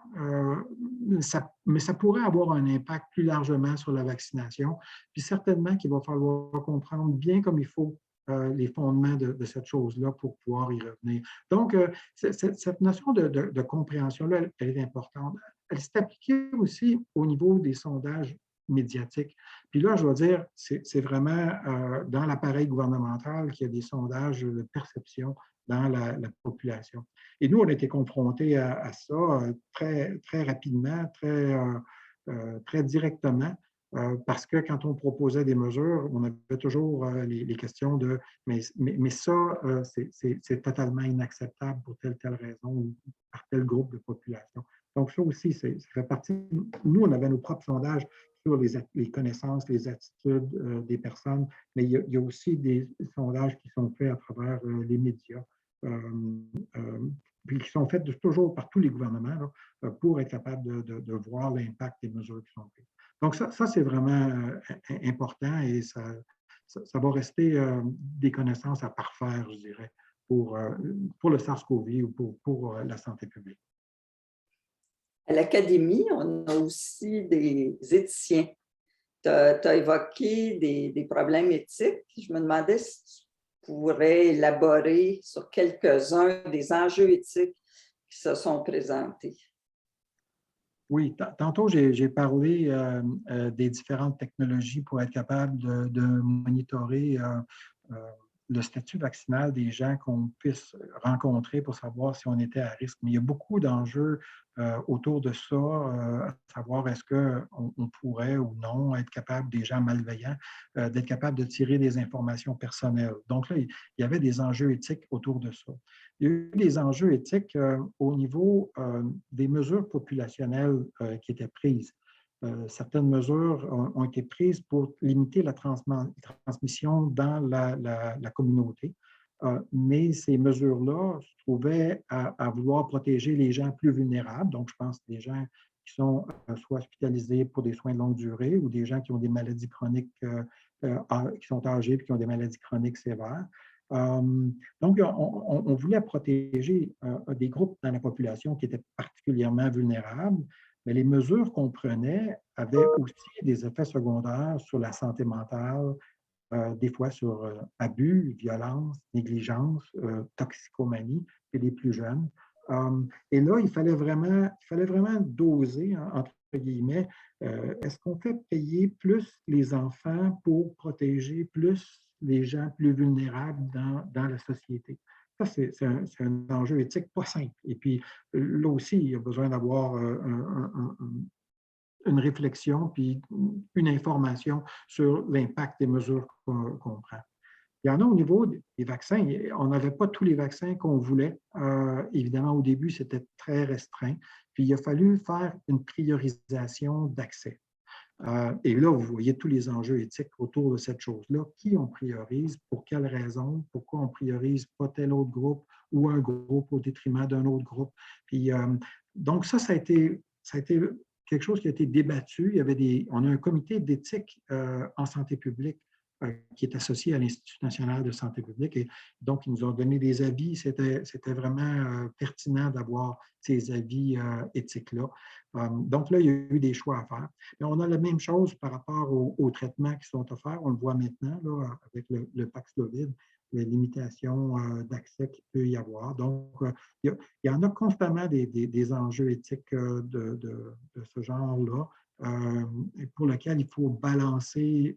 C: mais ça pourrait avoir un impact plus largement sur la vaccination. Puis certainement qu'il va falloir comprendre bien comme il faut les fondements de cette chose-là pour pouvoir y revenir. Donc, cette notion de compréhension-là, elle est importante. Elle s'est appliquée aussi au niveau des sondages médiatiques. Puis là, je dois dire, c'est vraiment dans l'appareil gouvernemental qu'il y a des sondages de perception dans la population. Et nous, on a été confrontés à ça très, très rapidement, très directement, parce que quand on proposait des mesures, on avait toujours les questions de « mais ça, c'est totalement inacceptable pour telle raison ou par tel groupe de population ». Donc ça aussi, ça fait partie… Nous, on avait nos propres sondages sur les connaissances, les attitudes des personnes, mais il y a aussi des sondages qui sont faits à travers les médias, puis qui sont faits toujours par tous les gouvernements là, pour être capable de voir l'impact des mesures qui sont prises. Donc ça c'est vraiment important et ça va rester des connaissances à parfaire, je dirais, pour le SARS-CoV ou pour la santé publique.
B: À l'Académie, on a aussi des éthiciens. Tu as évoqué des problèmes éthiques. Je me demandais si tu pourrais élaborer sur quelques-uns des enjeux éthiques qui se sont présentés.
C: Oui, tantôt, j'ai parlé des différentes technologies pour être capable de monitorer euh, le statut vaccinal des gens qu'on puisse rencontrer pour savoir si on était à risque. Mais il y a beaucoup d'enjeux autour de ça, à savoir est-ce qu'on pourrait ou non être capable, des gens malveillants, d'être capable de tirer des informations personnelles. Donc là, il y avait des enjeux éthiques autour de ça. Il y a eu des enjeux éthiques au niveau des mesures populationnelles qui étaient prises. Certaines mesures ont été prises pour limiter la transmission dans la communauté, mais ces mesures-là se trouvaient à vouloir protéger les gens plus vulnérables. Donc, je pense des gens qui sont soit hospitalisés pour des soins de longue durée ou des gens qui ont des maladies chroniques, qui sont âgés et qui ont des maladies chroniques sévères. Donc, on voulait protéger des groupes dans la population qui étaient particulièrement vulnérables, mais les mesures qu'on prenait avaient aussi des effets secondaires sur la santé mentale, des fois sur abus, violence, négligence, toxicomanie chez les plus jeunes. Et là, il fallait vraiment doser, hein, entre guillemets, est-ce qu'on fait payer plus les enfants pour protéger plus les gens plus vulnérables dans la société? Ça, c'est un enjeu éthique pas simple. Et puis, là aussi, il y a besoin d'avoir une réflexion puis une information sur l'impact des mesures qu'on prend. Il y en a au niveau des vaccins. On n'avait pas tous les vaccins qu'on voulait. Évidemment, au début, c'était très restreint. Puis, il a fallu faire une priorisation d'accès. Et là, vous voyez tous les enjeux éthiques autour de cette chose-là. Qui on priorise, pour quelles raisons, pourquoi on ne priorise pas tel autre groupe ou un groupe au détriment d'un autre groupe. Puis, donc, ça a été quelque chose qui a été débattu. On a un comité d'éthique en santé publique qui est associé à l'Institut national de santé publique. Et donc, ils nous ont donné des avis. C'était vraiment pertinent d'avoir ces avis éthiques-là. Donc là, il y a eu des choix à faire. Mais on a la même chose par rapport aux traitements qui sont offerts. On le voit maintenant là, avec le Paxlovid, les limitations d'accès qu'il peut y avoir. Donc, il y en a constamment des enjeux éthiques de ce genre-là. Pour lequel il faut balancer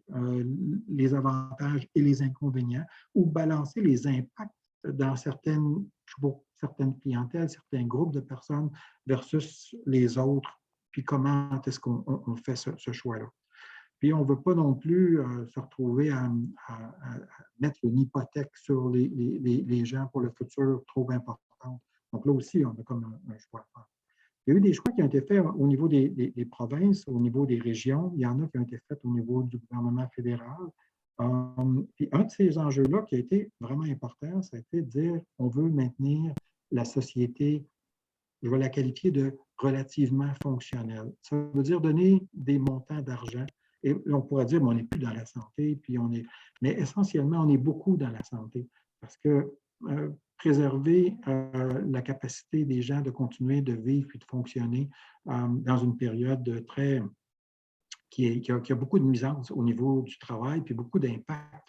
C: les avantages et les inconvénients ou balancer les impacts dans certaines clientèles, certains groupes de personnes versus les autres, puis comment est-ce qu'on fait ce choix-là. Puis on ne veut pas non plus se retrouver à mettre une hypothèque sur les gens pour le futur trop importante. Donc là aussi, on a comme un choix à faire. Il y a eu des choix qui ont été faits au niveau des provinces, au niveau des régions. Il y en a qui ont été faits au niveau du gouvernement fédéral. Puis un de ces enjeux-là qui a été vraiment important, ça a été de dire on veut maintenir la société, je vais la qualifier de relativement fonctionnelle. Ça veut dire donner des montants d'argent. Et on pourrait dire, mais on n'est plus dans la santé, puis mais essentiellement, on est beaucoup dans la santé parce que préserver la capacité des gens de continuer de vivre et de fonctionner dans une période qui a beaucoup de nuisances au niveau du travail, puis beaucoup d'impact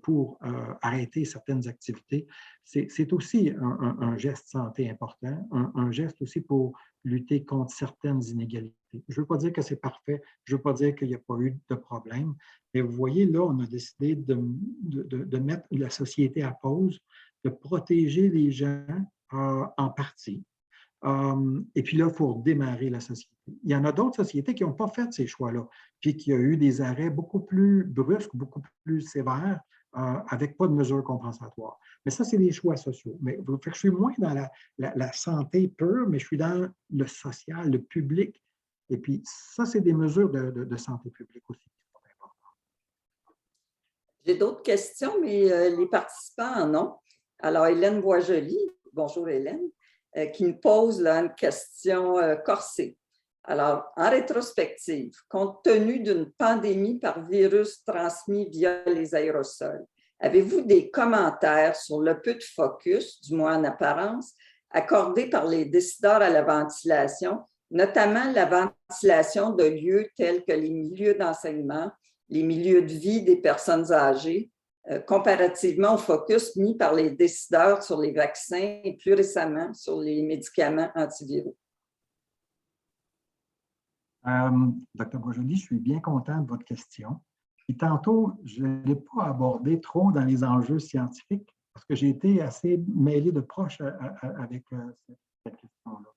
C: pour arrêter certaines activités. C'est aussi un geste santé important, un geste aussi pour lutter contre certaines inégalités. Je ne veux pas dire que c'est parfait, je ne veux pas dire qu'il n'y a pas eu de problème, mais vous voyez, là, on a décidé de mettre la société à pause, de protéger les gens en partie. Et puis là, il faut redémarrer la société. Il y en a d'autres sociétés qui n'ont pas fait ces choix-là, puis qui ont eu des arrêts beaucoup plus brusques, beaucoup plus sévères, avec pas de mesures compensatoires. Mais ça, c'est des choix sociaux. Mais je suis moins dans la santé pure, mais je suis dans le social, le public. Et puis ça, c'est des mesures de santé publique aussi.
B: J'ai d'autres questions, mais les participants en ont. Alors, Hélène Boisjoli, bonjour Hélène, qui nous pose là, une question corsée. Alors, en rétrospective, compte tenu d'une pandémie par virus transmis via les aérosols, avez-vous des commentaires sur le peu de focus, du moins en apparence, accordé par les décideurs à la ventilation, notamment la ventilation de lieux tels que les milieux d'enseignement, les milieux de vie des personnes âgées, comparativement au focus mis par les décideurs sur les vaccins et plus récemment sur les médicaments antiviraux?
C: Dr. Boisjoli, je suis bien content de votre question. Et tantôt, je ne l'ai pas abordé trop dans les enjeux scientifiques parce que j'ai été assez mêlé de proche avec cette question-là.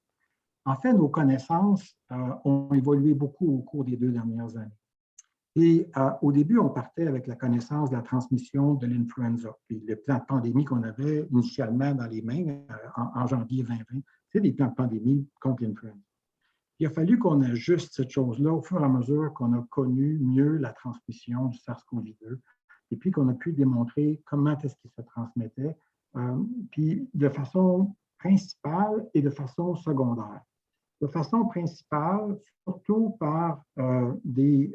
C: En fait, nos connaissances ont évolué beaucoup au cours des 2 dernières années. Et au début, on partait avec la connaissance de la transmission de l'influenza. Puis le plan de pandémie qu'on avait initialement dans les mains en janvier 2020, c'est des plans de pandémie contre l'influenza. Il a fallu qu'on ajuste cette chose-là au fur et à mesure qu'on a connu mieux la transmission du SARS-CoV-2 et puis qu'on a pu démontrer comment est-ce qu'il se transmettait, puis de façon principale et de façon secondaire. De façon principale, surtout par des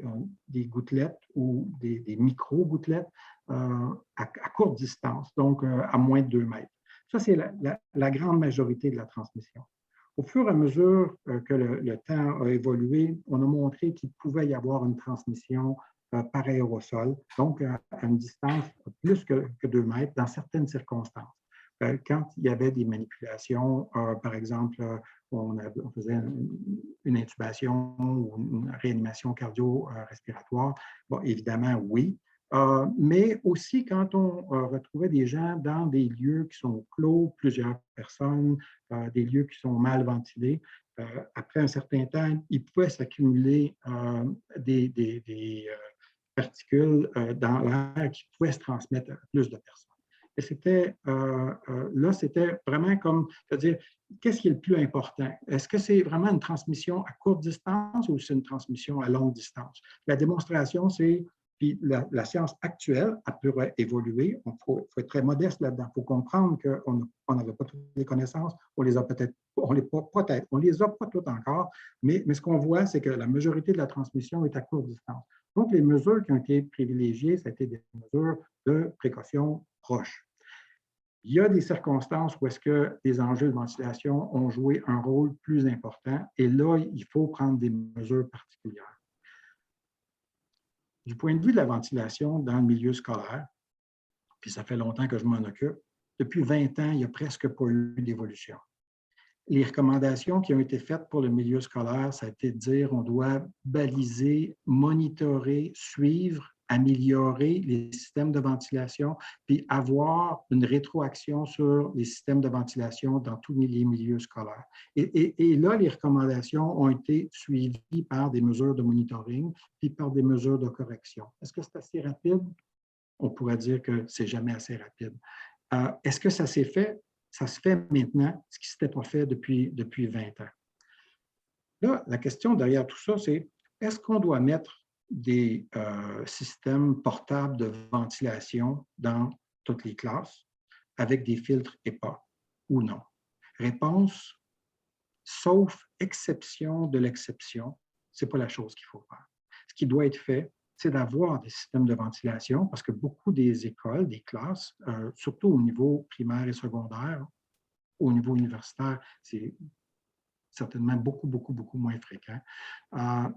C: gouttelettes ou des micro-gouttelettes à courte distance, donc à moins de 2 mètres. Ça, c'est la grande majorité de la transmission. Au fur et à mesure que le temps a évolué, on a montré qu'il pouvait y avoir une transmission par aérosol, donc à une distance plus que 2 mètres dans certaines circonstances. Quand il y avait des manipulations, par exemple, on faisait une intubation ou une réanimation cardio-respiratoire, bon, évidemment, oui. Mais aussi quand on retrouvait des gens dans des lieux qui sont clos, plusieurs personnes, des lieux qui sont mal ventilés, après un certain temps, il pouvait s'accumuler des particules dans l'air qui pouvaient se transmettre à plus de personnes. Et c'était vraiment comme, c'est-à-dire, qu'est-ce qui est le plus important? Est-ce que c'est vraiment une transmission à courte distance ou c'est une transmission à longue distance? La démonstration, c'est, puis la science actuelle, elle pourrait évoluer. Il faut être très modeste là-dedans. Il faut comprendre qu'on n'avait pas toutes les connaissances. On les a peut-être, on les a pas toutes encore, mais ce qu'on voit, c'est que la majorité de la transmission est à courte distance. Donc, les mesures qui ont été privilégiées, ça a été des mesures de précaution proches. Il y a des circonstances où est-ce que les enjeux de ventilation ont joué un rôle plus important et là, il faut prendre des mesures particulières. Du point de vue de la ventilation dans le milieu scolaire, puis ça fait longtemps que je m'en occupe, depuis 20 ans, il n'y a presque pas eu d'évolution. Les recommandations qui ont été faites pour le milieu scolaire, ça a été de dire qu'on doit baliser, monitorer, suivre, améliorer les systèmes de ventilation, puis avoir une rétroaction sur les systèmes de ventilation dans tous les milieux scolaires. Et là, les recommandations ont été suivies par des mesures de monitoring, puis par des mesures de correction. Est-ce que c'est assez rapide? On pourrait dire que c'est jamais assez rapide. Est-ce que ça s'est fait? Ça se fait maintenant, ce qui ne s'était pas fait depuis 20 ans. Là, la question derrière tout ça, c'est est-ce qu'on doit mettre des systèmes portables de ventilation dans toutes les classes avec des filtres EPA ou non? Réponse, sauf exception de l'exception, ce n'est pas la chose qu'il faut faire. Ce qui doit être fait, c'est d'avoir des systèmes de ventilation parce que beaucoup des écoles, des classes, surtout au niveau primaire et secondaire, au niveau universitaire, c'est certainement beaucoup moins fréquent.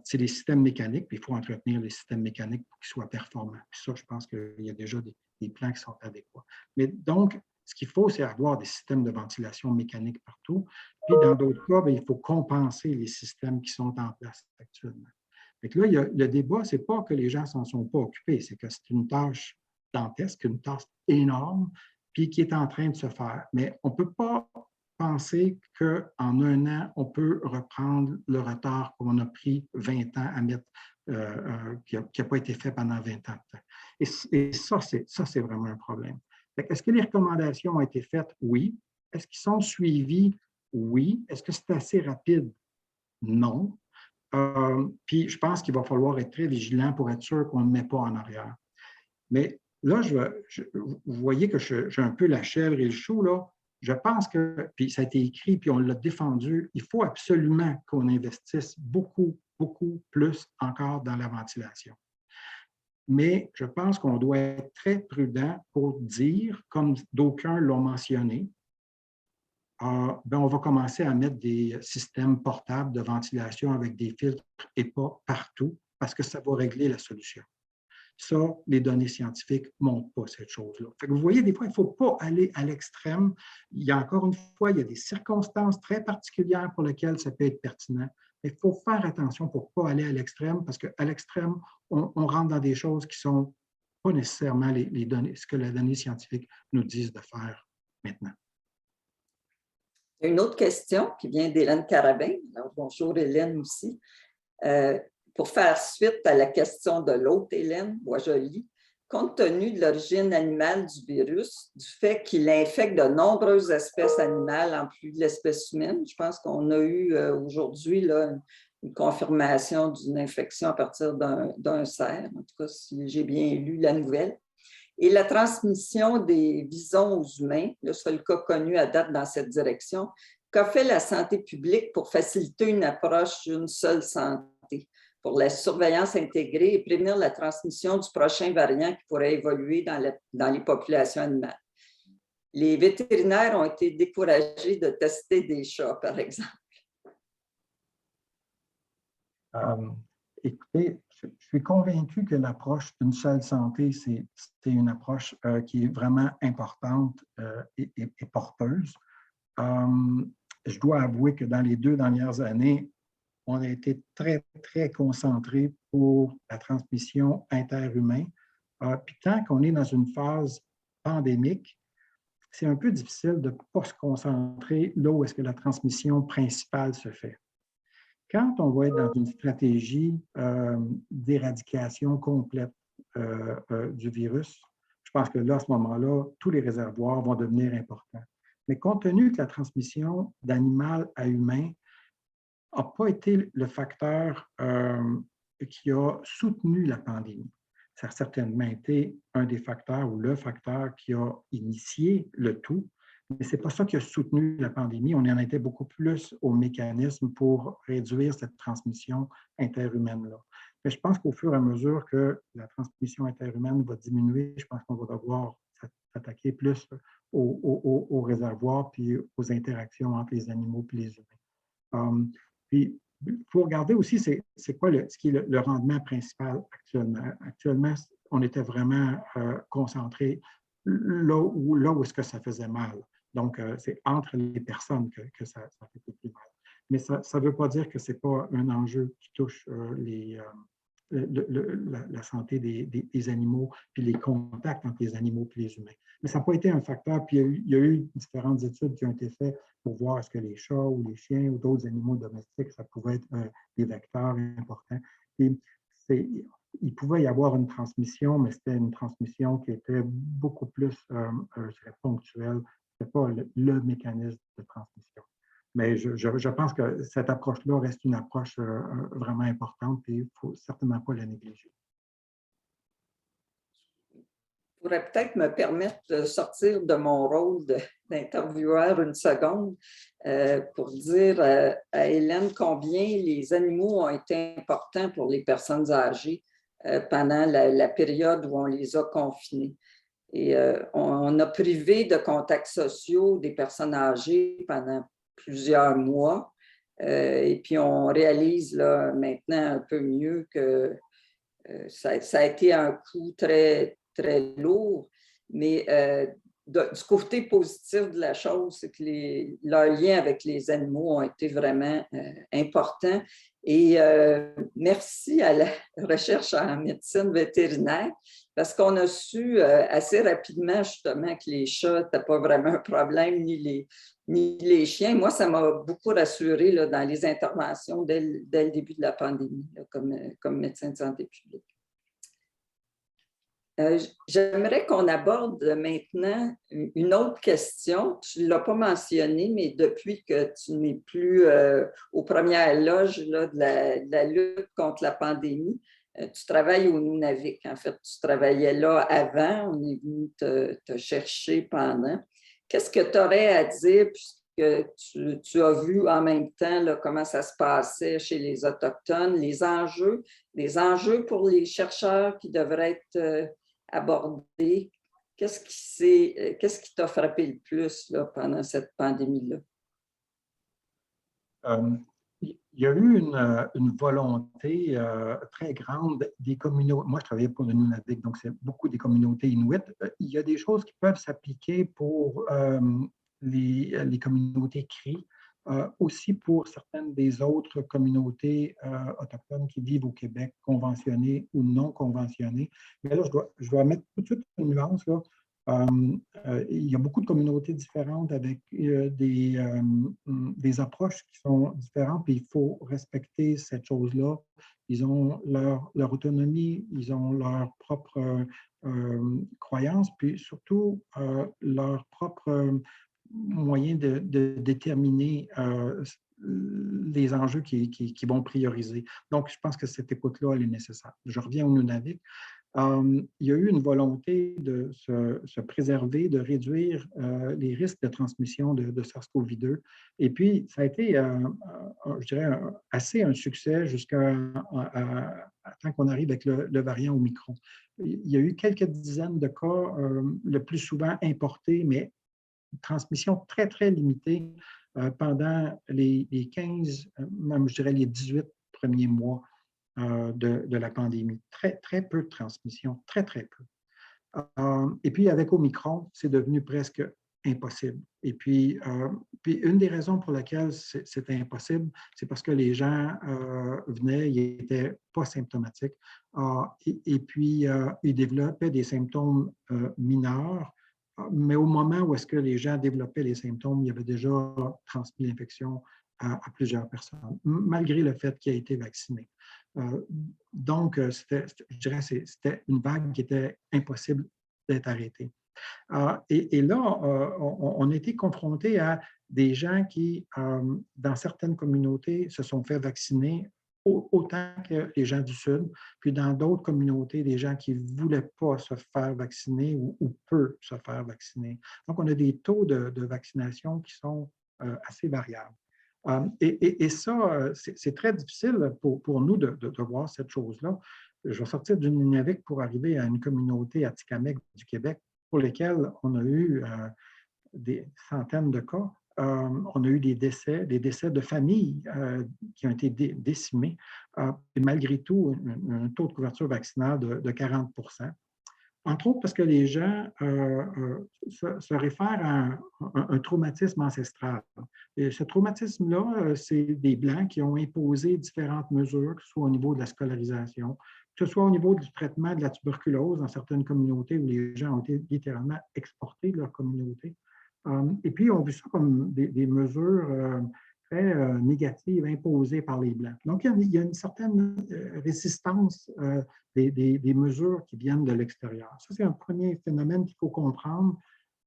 C: C'est des systèmes mécaniques, puis il faut entretenir les systèmes mécaniques pour qu'ils soient performants. Puis ça, je pense qu'il y a déjà des plans qui sont adéquats. Mais donc, ce qu'il faut, c'est avoir des systèmes de ventilation mécanique partout. Puis dans d'autres cas, bien, il faut compenser les systèmes qui sont en place actuellement. Donc là, le débat, ce n'est pas que les gens ne s'en sont pas occupés, c'est que c'est une tâche dantesque, une tâche énorme, puis qui est en train de se faire. Mais on ne peut pas penser qu'en 1 an, on peut reprendre le retard qu'on a pris 20 ans à mettre, qui n'a pas été fait pendant 20 ans de temps. Et ça, c'est vraiment un problème. Est-ce que les recommandations ont été faites? Oui. Est-ce qu'ils sont suivis? Oui. Est-ce que c'est assez rapide? Non. Puis je pense qu'il va falloir être très vigilant pour être sûr qu'on ne met pas en arrière. Mais là, vous voyez que j'ai un peu la chèvre et le chou, là. Je pense que, puis ça a été écrit, puis on l'a défendu, il faut absolument qu'on investisse beaucoup plus encore dans la ventilation. Mais je pense qu'on doit être très prudent pour dire, comme d'aucuns l'ont mentionné, ben on va commencer à mettre des systèmes portables de ventilation avec des filtres EPA partout parce que ça va régler la solution. Ça, les données scientifiques ne montrent pas cette chose-là. Vous voyez, des fois, il ne faut pas aller à l'extrême. Il y a encore une fois, il y a des circonstances très particulières pour lesquelles ça peut être pertinent, Mais il faut faire attention pour ne pas aller à l'extrême, parce qu'à l'extrême, on rentre dans des choses qui ne sont pas nécessairement les données, ce que les données scientifiques nous disent de faire maintenant.
B: Une autre question qui vient d'Hélène Carabin. Alors, bonjour Hélène aussi. Pour faire suite à la question de l'autre Hélène Boisjoli, compte tenu de l'origine animale du virus, du fait qu'il infecte de nombreuses espèces animales en plus de l'espèce humaine, je pense qu'on a eu aujourd'hui une confirmation d'une infection à partir d'un cerf, en tout cas si j'ai bien lu la nouvelle. Et la transmission des visons aux humains, le seul cas connu à date dans cette direction, qu'a fait la santé publique pour faciliter une approche d'une seule santé, pour la surveillance intégrée et prévenir la transmission du prochain variant qui pourrait évoluer dans les populations animales. Les vétérinaires ont été découragés de tester des chats, par exemple.
C: Écoutez, je suis convaincu que l'approche d'une seule santé, c'est une approche qui est vraiment importante et porteuse. Je dois avouer que dans les 2 dernières années, on a été très, très concentré pour la transmission interhumaine. Puis tant qu'on est dans une phase pandémique, c'est un peu difficile de ne pas se concentrer là où est-ce que la transmission principale se fait. Quand on va être dans une stratégie d'éradication complète du virus, je pense que là, à ce moment-là, tous les réservoirs vont devenir importants. Mais compte tenu que la transmission d'animal à humain n'a pas été le facteur qui a soutenu la pandémie, ça a certainement été un des facteurs ou le facteur qui a initié le tout, mais ce n'est pas ça qui a soutenu la pandémie. On en était beaucoup plus au mécanisme pour réduire cette transmission interhumaine-là. Mais je pense qu'au fur et à mesure que la transmission interhumaine va diminuer, je pense qu'on va devoir s'attaquer plus aux réservoirs puis aux interactions entre les animaux et les humains. Puis, il faut regarder aussi c'est quoi ce qui est le rendement principal actuellement. Actuellement, on était vraiment concentré là où est-ce que ça faisait mal. Donc, c'est entre les personnes que ça fait le plus mal. Mais ça ne veut pas dire que ce n'est pas un enjeu qui touche la santé des animaux, puis les contacts entre les animaux et les humains. Mais ça n'a pas été un facteur. Puis il y a eu différentes études qui ont été faites pour voir est-ce que les chats ou les chiens ou d'autres animaux domestiques, ça pouvait être des vecteurs importants. Et il pouvait y avoir une transmission, mais c'était une transmission qui était beaucoup plus, je dirais, ponctuelle. Ce n'était pas le mécanisme de transmission. Mais je pense que cette approche-là reste une approche vraiment importante et il ne faut certainement pas la négliger.
B: Je pourrais peut-être me permettre de sortir de mon rôle d'intervieweur une seconde pour dire à Hélène combien les animaux ont été importants pour les personnes âgées pendant la période où on les a confinés. Et on a privé de contacts sociaux des personnes âgées pendant plusieurs mois. Et puis, on réalise là, maintenant un peu mieux que ça a été un coup très, très lourd. Mais du côté positif de la chose, c'est que leurs liens avec les animaux ont été vraiment importants. Et merci à la recherche en médecine vétérinaire, parce qu'on a su assez rapidement justement que les chats n'étaient pas vraiment un problème, ni les chiens. Moi, ça m'a beaucoup rassurée là, dans les interventions dès le début de la pandémie, là, comme médecin de santé publique. J'aimerais qu'on aborde maintenant une autre question. Tu ne l'as pas mentionné, mais depuis que tu n'es plus aux premières loges là, de la lutte contre la pandémie, tu travailles au Nunavik. En fait, tu travaillais là avant. On est venu te chercher pendant. Qu'est-ce que tu aurais à dire, puisque tu as vu en même temps là, comment ça se passait chez les Autochtones, les enjeux pour les chercheurs qui devraient être abordés? Qu'est-ce qui t'a frappé le plus là, pendant cette pandémie-là?
C: Il y a eu une volonté très grande des communautés. Moi, je travaillais pour le Nunavik, donc c'est beaucoup des communautés inuites. Il y a des choses qui peuvent s'appliquer pour les communautés cris. aussi pour certaines des autres communautés autochtones qui vivent au Québec, conventionnées ou non conventionnées. Mais là, je dois mettre tout de suite une nuance, là. Il y a beaucoup de communautés différentes avec des approches qui sont différentes, puis il faut respecter cette chose-là. Ils ont leur autonomie, ils ont leur propre croyances, puis surtout leur propre moyen de déterminer les enjeux qui vont prioriser. Donc, je pense que cette écoute-là, elle est nécessaire. Je reviens au Nunavik. Il y a eu une volonté de se préserver, de réduire les risques de transmission de SARS-CoV-2. Et puis, ça a été, je dirais, assez un succès jusqu'à temps qu'on arrive avec le variant Omicron. Il y a eu quelques dizaines de cas, le plus souvent importés, mais une transmission très, très limitée pendant les 15, même je dirais les 18 premiers mois de la pandémie. Très, très peu de transmission, très, très peu. Et puis, avec Omicron, c'est devenu presque impossible. Et puis une des raisons pour lesquelles c'était impossible, c'est parce que les gens venaient, ils n'étaient pas symptomatiques. Et puis, ils développaient des symptômes mineurs, mais au moment où est-ce que les gens développaient les symptômes, il y avait déjà transmis l'infection à plusieurs personnes, malgré le fait qu'ils aient été vaccinés. Donc, je dirais que c'était une vague qui était impossible d'être arrêtée. Et là, on a été confronté à des gens qui, dans certaines communautés, se sont fait vacciner autant que les gens du Sud, puis dans d'autres communautés, des gens qui ne voulaient pas se faire vacciner ou peu se faire vacciner. Donc, on a des taux de vaccination qui sont assez variables. Et ça, c'est très difficile pour nous de voir cette chose-là. Je vais sortir du Nunavik pour arriver à une communauté atikamekw du Québec pour lesquelles on a eu des centaines de cas. On a eu des décès de familles qui ont été décimées. Et malgré tout, un taux de couverture vaccinale de 40 %. Entre autres parce que les gens se réfèrent à un traumatisme ancestral. Et ce traumatisme-là, c'est des Blancs qui ont imposé différentes mesures, que ce soit au niveau de la scolarisation, que ce soit au niveau du traitement de la tuberculose dans certaines communautés où les gens ont été littéralement exportés de leur communauté. Et puis, on a vu ça comme des mesures très négatives imposées par les Blancs. Donc, il y a une certaine résistance des mesures qui viennent de l'extérieur. Ça, c'est un premier phénomène qu'il faut comprendre.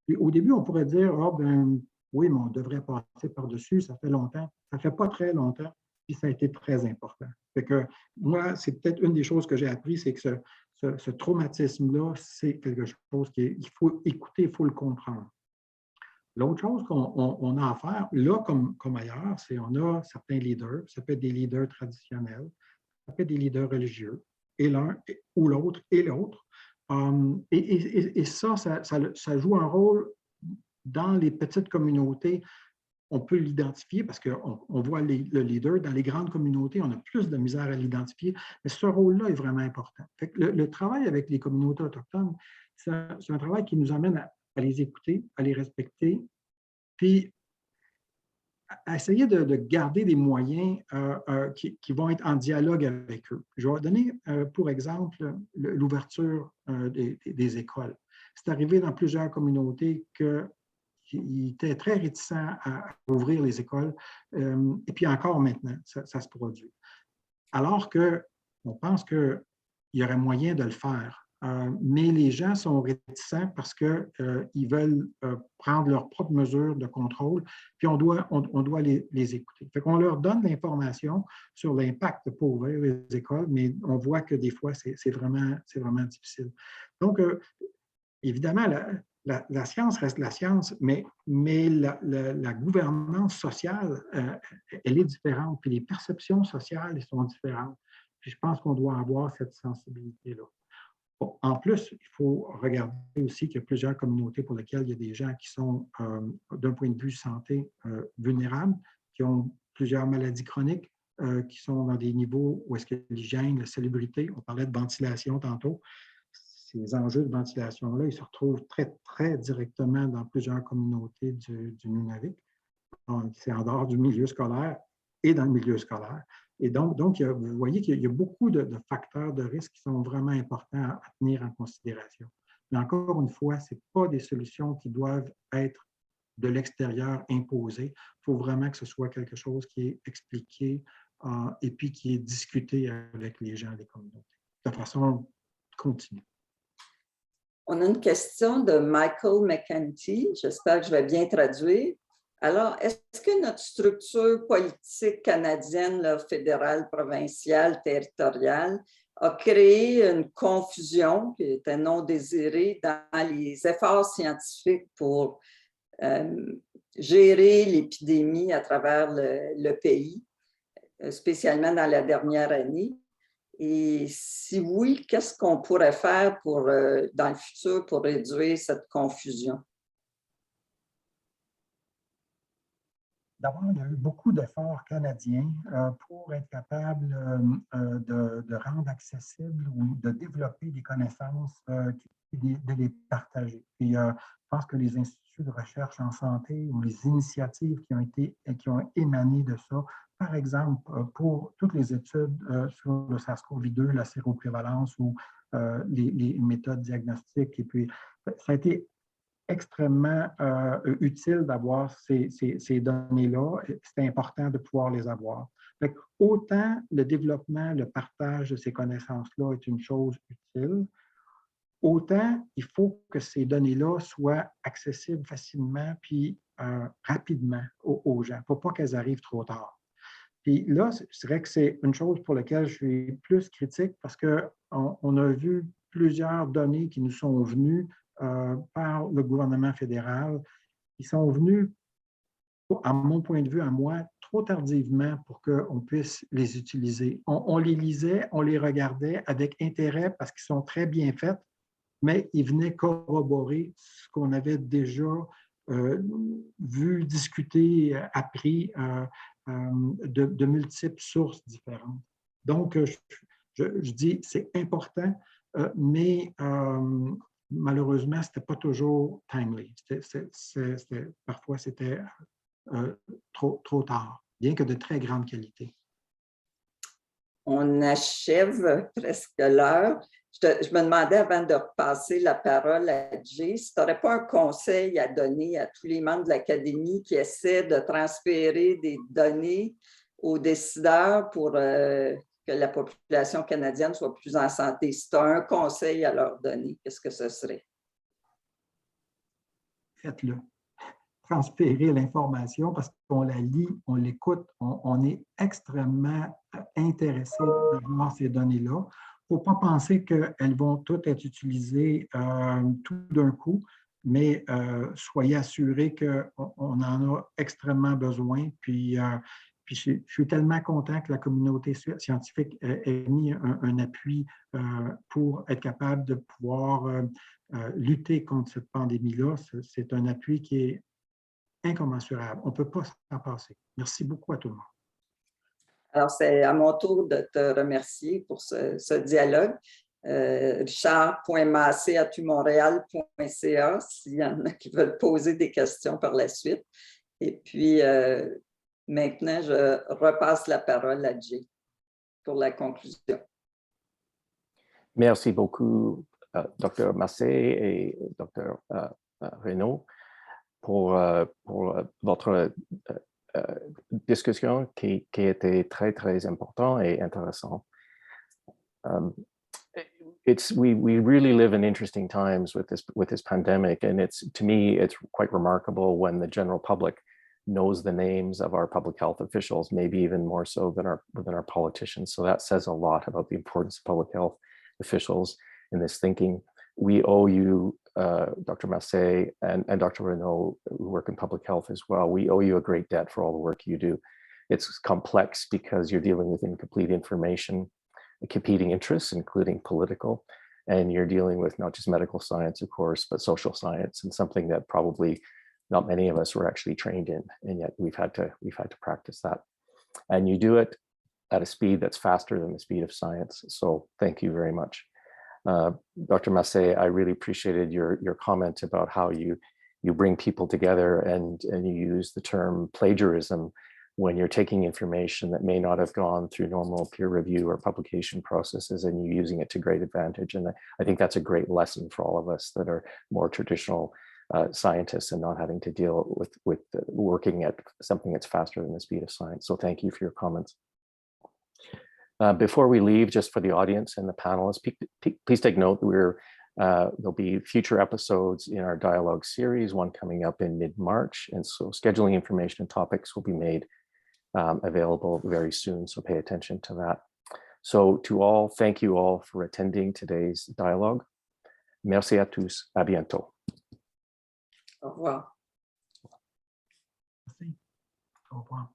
C: Et au début, on pourrait dire, oh, ben, oui, mais on devrait passer par-dessus, ça fait longtemps. Ça ne fait pas très longtemps, puis ça a été très important. Fait que moi, c'est peut-être une des choses que j'ai appris, c'est que ce traumatisme-là, c'est quelque chose qu'il faut écouter, il faut le comprendre. L'autre chose qu'on a à faire, là comme ailleurs, c'est qu'on a certains leaders, ça peut être des leaders traditionnels, ça peut être des leaders religieux, et l'un ou l'autre et l'autre. Et ça joue un rôle dans les petites communautés. On peut l'identifier parce qu'on voit le leader. Dans les grandes communautés, on a plus de misère à l'identifier, mais ce rôle-là est vraiment important. Fait que le travail avec les communautés autochtones, c'est un travail qui nous amène à les écouter, à les respecter, puis à essayer de garder des moyens qui vont être en dialogue avec eux. Je vais donner, pour exemple, l'ouverture des écoles. C'est arrivé dans plusieurs communautés qu'ils étaient très réticents à ouvrir les écoles, et puis encore maintenant, ça se produit. Alors qu'on pense qu'il y aurait moyen de le faire. Mais les gens sont réticents parce qu'ils veulent prendre leurs propres mesures de contrôle, puis on doit les écouter. Fait qu'on leur donne l'information sur l'impact pour ouvrir les écoles, mais on voit que des fois, c'est vraiment difficile. Donc, évidemment, la science reste la science, mais la gouvernance sociale, elle est différente, puis les perceptions sociales, elles sont différentes. Puis je pense qu'on doit avoir cette sensibilité-là. En plus, il faut regarder aussi qu'il y a plusieurs communautés pour lesquelles il y a des gens qui sont, d'un point de vue santé, vulnérables, qui ont plusieurs maladies chroniques, qui sont dans des niveaux où est-ce que l'hygiène, la salubrité, on parlait de ventilation tantôt, ces enjeux de ventilation-là, ils se retrouvent très, très directement dans plusieurs communautés du Nunavik. c'est en dehors du milieu scolaire et dans le milieu scolaire. Et donc vous voyez qu'il y a beaucoup de facteurs de risque qui sont vraiment importants à tenir en considération. Mais encore une fois, ce n'est pas des solutions qui doivent être de l'extérieur imposées. Il faut vraiment que ce soit quelque chose qui est expliqué et puis qui est discuté avec les gens des communautés de façon continue.
B: On a une question de Michael McEntee. J'espère que je vais bien traduire. Alors, est-ce que notre structure politique canadienne, là, fédérale, provinciale, territoriale, a créé une confusion qui était non désirée dans les efforts scientifiques pour gérer l'épidémie à travers le pays, spécialement dans la dernière année? Et si oui, qu'est-ce qu'on pourrait faire dans le futur pour réduire cette confusion?
C: D'abord, il y a eu beaucoup d'efforts canadiens pour être capable de rendre accessible ou de développer des connaissances et de les partager. Puis, je pense que les instituts de recherche en santé ou les initiatives qui ont émané de ça, par exemple, pour toutes les études sur le SARS-CoV-2, la séroprévalence ou les méthodes diagnostiques, et puis ça a été extrêmement utile d'avoir ces données-là. C'est important de pouvoir les avoir. Fait autant le développement, le partage de ces connaissances-là est une chose utile, autant il faut que ces données-là soient accessibles facilement puis rapidement aux gens. Il ne faut pas qu'elles arrivent trop tard. Puis là, je dirais que c'est une chose pour laquelle je suis plus critique parce qu'on a vu plusieurs données qui nous sont venues par le gouvernement fédéral, qui sont venus, à mon point de vue, à moi, trop tardivement pour qu'on puisse les utiliser. On les lisait, on les regardait avec intérêt parce qu'ils sont très bien faits, mais ils venaient corroborer ce qu'on avait déjà vu, discuté, appris de multiples sources différentes. Donc, je dis, c'est important, mais malheureusement, ce n'était pas toujours timely. Parfois, c'était trop tard, bien que de très grande qualité.
B: On achève presque l'heure. Je me demandais avant de repasser la parole à Jay, si tu n'aurais pas un conseil à donner à tous les membres de l'Académie qui essaient de transférer des données aux décideurs pour que la population canadienne soit plus en santé. Si tu as un conseil à leur donner, qu'est-ce que ce serait?
C: Faites-le. Transférer l'information parce qu'on la lit, on l'écoute, on est extrêmement intéressé de voir ces données-là. Il ne faut pas penser qu'elles vont toutes être utilisées tout d'un coup, mais soyez assurés qu'on en a extrêmement besoin. Puis je suis tellement content que la communauté scientifique ait mis un appui pour être capable de pouvoir lutter contre cette pandémie-là. C'est un appui qui est incommensurable. On ne peut pas s'en passer. Merci beaucoup à tout le monde.
B: Alors, c'est à mon tour de te remercier pour ce dialogue. Richard.massé@umontréal.ca s'il y en a qui veulent poser des questions par la suite. Et puis, maintenant, je repasse la parole à Jay pour la conclusion.
A: Merci beaucoup, Dr. Massé et Dr. Renaud, pour votre discussion qui était très, très important et intéressant. We really live in interesting times with this pandemic, and to me, it's quite remarkable when the general public knows the names of our public health officials, maybe even more so than our politicians. So that says a lot about the importance of public health officials in this thinking. We owe you, Dr. Massé and Dr. Renaud, who work in public health as well. We owe you a great debt for all the work you do. It's complex because you're dealing with incomplete information, competing interests, including political, and you're dealing with not just medical science, of course, but social science, and something that probably not many of us were actually trained in, and yet we've had to practice that. And you do it at a speed that's faster than the speed of science. So thank you very much. Dr. Massé, I really appreciated your comment about how you you bring people together and you use the term plagiarism when you're taking information that may not have gone through normal peer review or publication processes and you're using it to great advantage. And I think that's a great lesson for all of us that are more traditional scientists and not having to deal with working at something that's faster than the speed of science. So thank you for your comments. Before we leave, just for the audience and the panelists, please take note that there'll be future episodes in our dialogue series, one coming up in mid-March. And so scheduling information and topics will be made available very soon. So pay attention to that. So to all, thank you all for attending today's dialogue. Merci à tous. À bientôt.
B: Au revoir.
C: Merci. Au revoir.